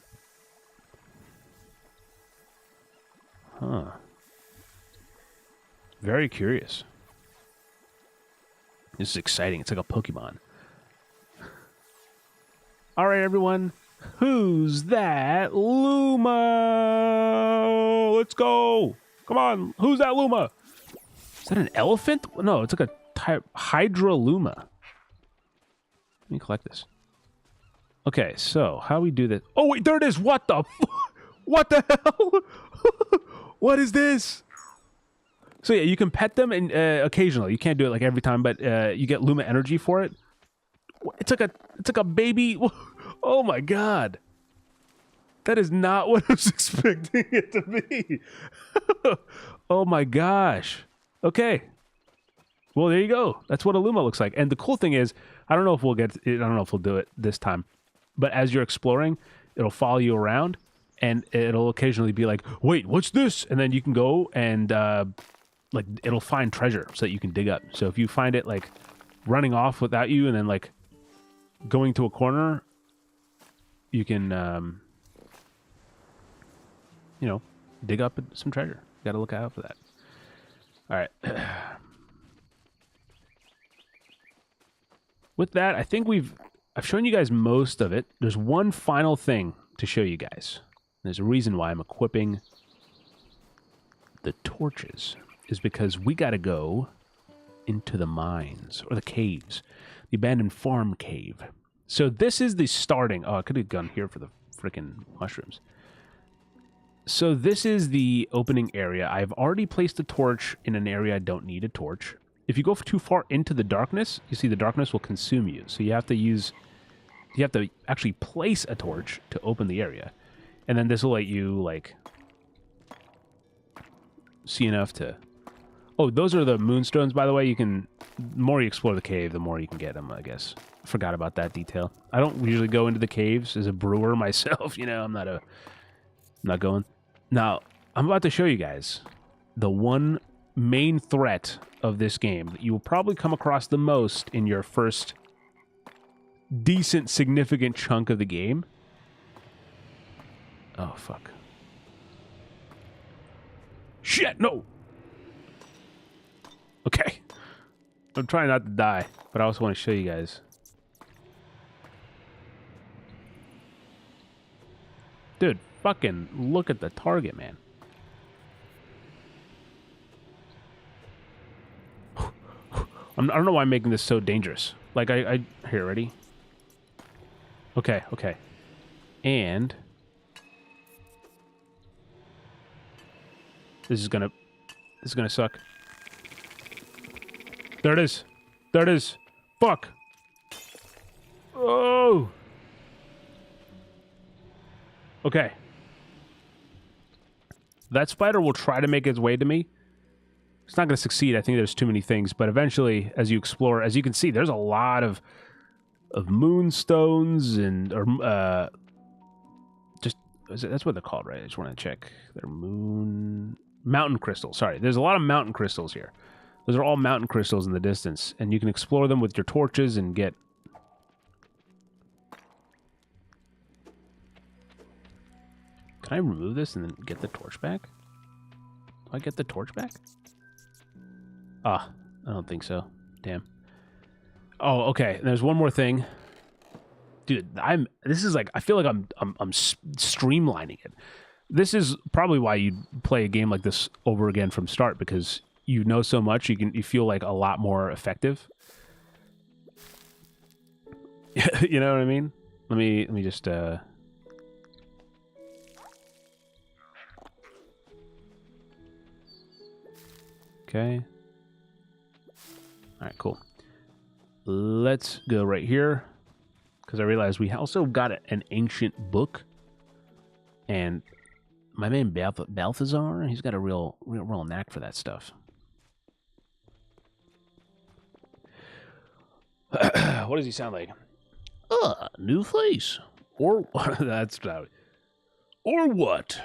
very curious. This is exciting. It's like a Pokemon. All right, everyone. Who's that Luma? Let's go. Come on. Who's that Luma? Is that an elephant? No, it's like a type Hydra Luma. Let me collect this. Okay, so how we do this? Oh wait, there it is. What the? What the hell? What is this? So yeah, you can pet them and occasionally. You can't do it like every time, but you get Luma energy for it. It's like a baby. Oh my god. That is not what I was expecting it to be. Oh my gosh. Okay. Well, there you go. That's what a Luma looks like. And the cool thing is, I don't know if we'll do it this time, but as you're exploring, it'll follow you around and it'll occasionally be like, wait, what's this? And then you can go and like it'll find treasure so that you can dig up. So if you find it like running off without you and then like going to a corner, you can, you know, dig up some treasure. Got to look out for that. All right. With that, I think I've shown you guys most of it. There's one final thing to show you guys. There's a reason why I'm equipping the torches, is because we got to go into the mines or the caves, the abandoned farm cave. So this is the starting. Oh, I could have gone here for the freaking mushrooms. So this is the opening area. I've already placed a torch in an area I don't need a torch. If you go too far into the darkness, you see the darkness will consume you. So you have to actually place a torch to open the area. And then this will let you, like, see enough to... Oh, those are the moonstones, by the way. You can... The more you explore the cave, the more you can get them, I guess. I forgot about that detail. I don't usually go into the caves as a brewer myself. You know, I'm not going. Now, I'm about to show you guys the one main threat of this game that you will probably come across the most in your first decent, significant chunk of the game. Oh, fuck. Shit, no! Okay. I'm trying not to die, but I also want to show you guys. Dude, fucking look at the target, man. I don't know why I'm making this so dangerous. Like, here, ready? Okay, okay. And... This is gonna suck. There it is. There it is. Fuck. Oh! Okay. That spider will try to make its way to me. It's not going to succeed. I think there's too many things. But eventually, as you explore, as you can see, there's a lot of moonstones and... that's what they're called, right? I just want to check. They're mountain crystals. Sorry. There's a lot of mountain crystals here. Those are all mountain crystals in the distance. And you can explore them with your torches and get... Can I remove this and then get the torch back? Do I get the torch back? Ah, I don't think so. Damn. Oh, okay. And there's one more thing. Dude, this is like, I feel like I'm streamlining it. This is probably why you play a game like this over again from start, because you know so much, you feel like a lot more effective. You know what I mean? Let me just okay. All right, cool. Let's go right here, because I realized we also got an ancient book, and my man Balthazar, he's got a real knack for that stuff. What does he sound like? New face. Or that's not. Or what?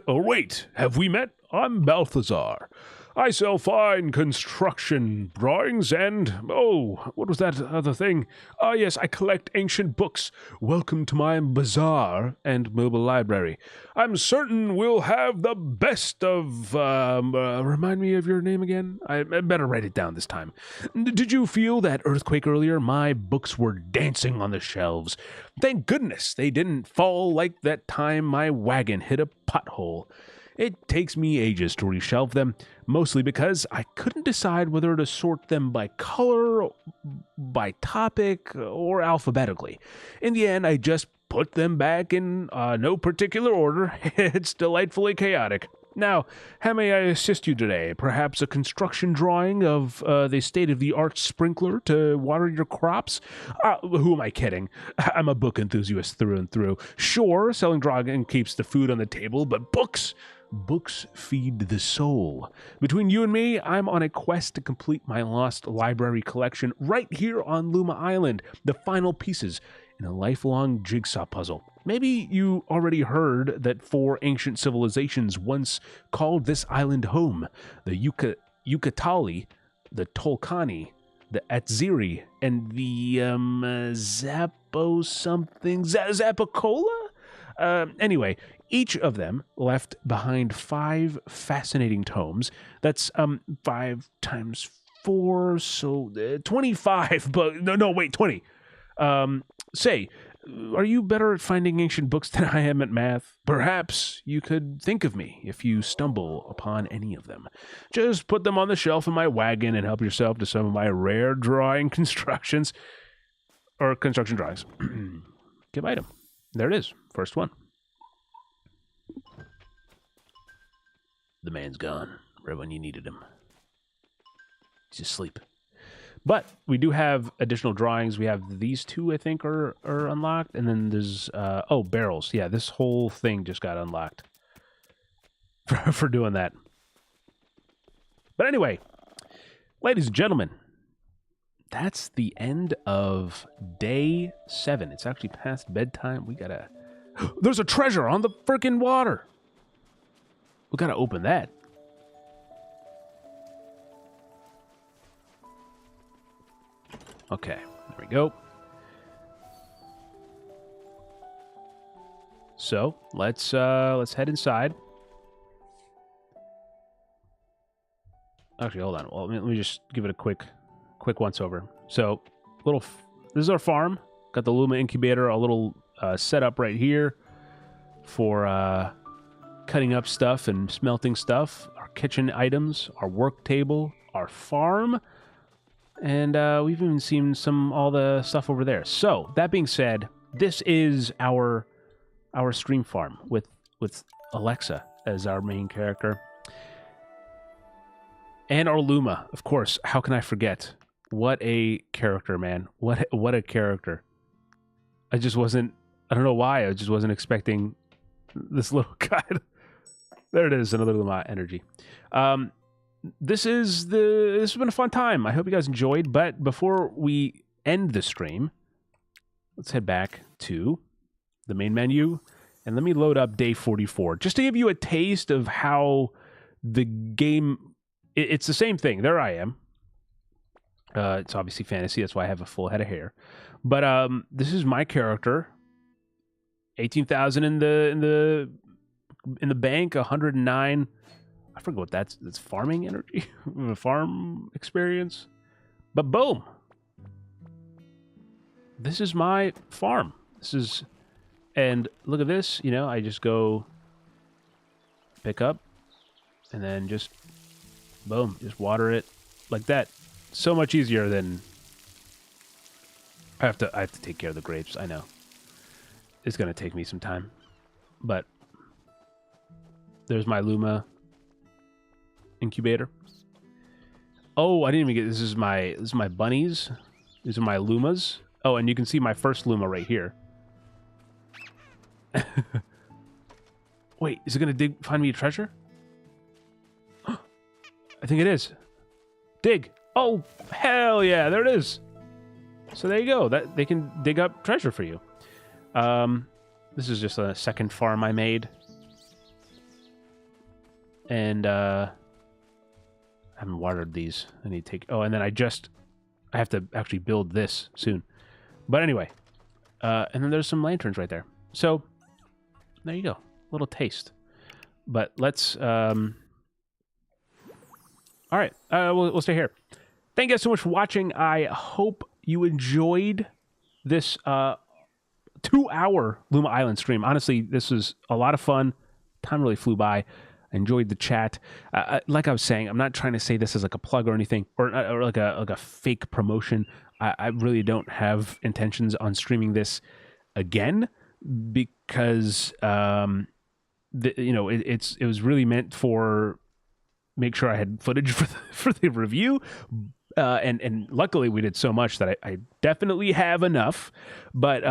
Oh wait, have we met? I'm Balthazar. I sell fine construction drawings and, oh, what was that other thing? Ah, yes, I collect ancient books. Welcome to my bazaar and mobile library. I'm certain we'll have the best of, remind me of your name again? I better write it down this time. Did you feel that earthquake earlier? My books were dancing on the shelves. Thank goodness they didn't fall like that time my wagon hit a pothole. It takes me ages to reshelve them, mostly because I couldn't decide whether to sort them by color, by topic, or alphabetically. In the end, I just put them back in no particular order. It's delightfully chaotic. Now, how may I assist you today? Perhaps a construction drawing of the state-of-the-art sprinkler to water your crops? Who am I kidding? I'm a book enthusiast through and through. Sure, selling drawing keeps the food on the table, but books feed the soul. Between you and me, I'm on a quest to complete my lost library collection right here on Luma Island, the final pieces in a lifelong jigsaw puzzle. Maybe you already heard that 4 ancient civilizations once called this island home: the Yucatali, the Tolkani, the Atziri, and the Zapocola? Anyway, each of them left behind 5 fascinating tomes. That's 5 times 4, so 25. But no, wait, 20. Say, are you better at finding ancient books than I am at math? Perhaps you could think of me if you stumble upon any of them. Just put them on the shelf in my wagon and help yourself to some of my rare drawing construction drawings. Give item. There it is. First one. The man's gone right when you needed him. He's asleep. But we do have additional drawings. We have these 2, I think, are unlocked. And then there's, barrels. Yeah, this whole thing just got unlocked for doing that. But anyway, ladies and gentlemen, that's the end of day 7. It's actually past bedtime. We gotta... There's a treasure on the freaking water. We gotta open that. Okay, there we go. So let's head inside. Actually, hold on. Well, let me just give it a quick once over. So, this is our farm. Got the Luma incubator, a little setup right here for cutting up stuff and smelting stuff. Our kitchen items, our work table, our farm. And we've even seen all the stuff over there. So, that being said, this is our stream farm with Alexa as our main character. And our Luma, of course. How can I forget? What a character, man. What a character. I don't know why, I just wasn't expecting this little guy. There it is, another Luma energy. This has been a fun time. I hope you guys enjoyed. But before we end the stream, let's head back to the main menu and let me load up day 44 just to give you a taste of how the game. It's the same thing. There I am. It's obviously fantasy. That's why I have a full head of hair. But this is my character. 18,000 in the bank. 109. I forget what that's farming energy, farm experience. But boom, this is my farm. And look at this. You know, I just go pick up, and then just boom, just water it like that. So much easier than I have to take care of the grapes. I know it's gonna take me some time, but there's my Luma incubator. Oh, I didn't even get this. Is my bunnies. These are my Lumas. Oh, and you can see my first Luma right here. Wait, is it gonna find me a treasure? I think it is. Dig. Oh, hell yeah, there it is. So there you go. That they can dig up treasure for you. This is just a second farm I made. And I haven't watered these. I need to take... Oh, and then I have to actually build this soon. But anyway. And then there's some lanterns right there. So, there you go. A little taste. But let's... All right. We'll stay here. Thank you guys so much for watching. I hope you enjoyed this 2-hour Luma Island stream. Honestly, this was a lot of fun. Time really flew by. I enjoyed the chat. Like I was saying, I'm not trying to say this as like a plug or anything, or like a fake promotion. I really don't have intentions on streaming this again because it was really meant for make sure I had footage for the review. And luckily we did so much that I definitely have enough. But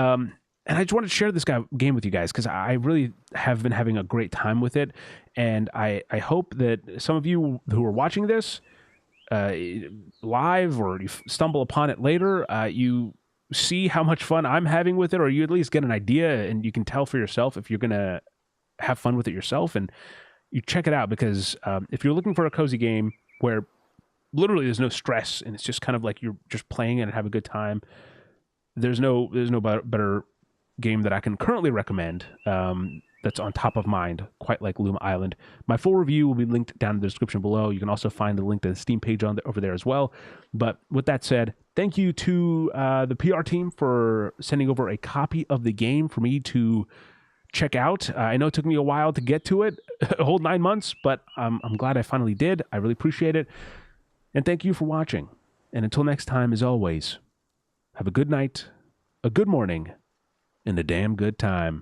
and I just wanted to share this game with you guys because I really have been having a great time with it. And I hope that some of you who are watching this live or you stumble upon it later, you see how much fun I'm having with it, or you at least get an idea and you can tell for yourself if you're going to have fun with it yourself. And you check it out because if you're looking for a cozy game where literally there's no stress and it's just kind of like you're just playing and have a good time, there's no better game that I can currently recommend that's on top of mind, quite like Luma Island. My full review will be linked down in the description below. You can also find the link to the Steam page over there as well. But with that said, thank you to the PR team for sending over a copy of the game for me to check out. I know it took me a while to get to it, a whole 9 months, but I'm glad I finally did. I really appreciate it. And thank you for watching. And until next time, as always, have a good night, a good morning, and a damn good time.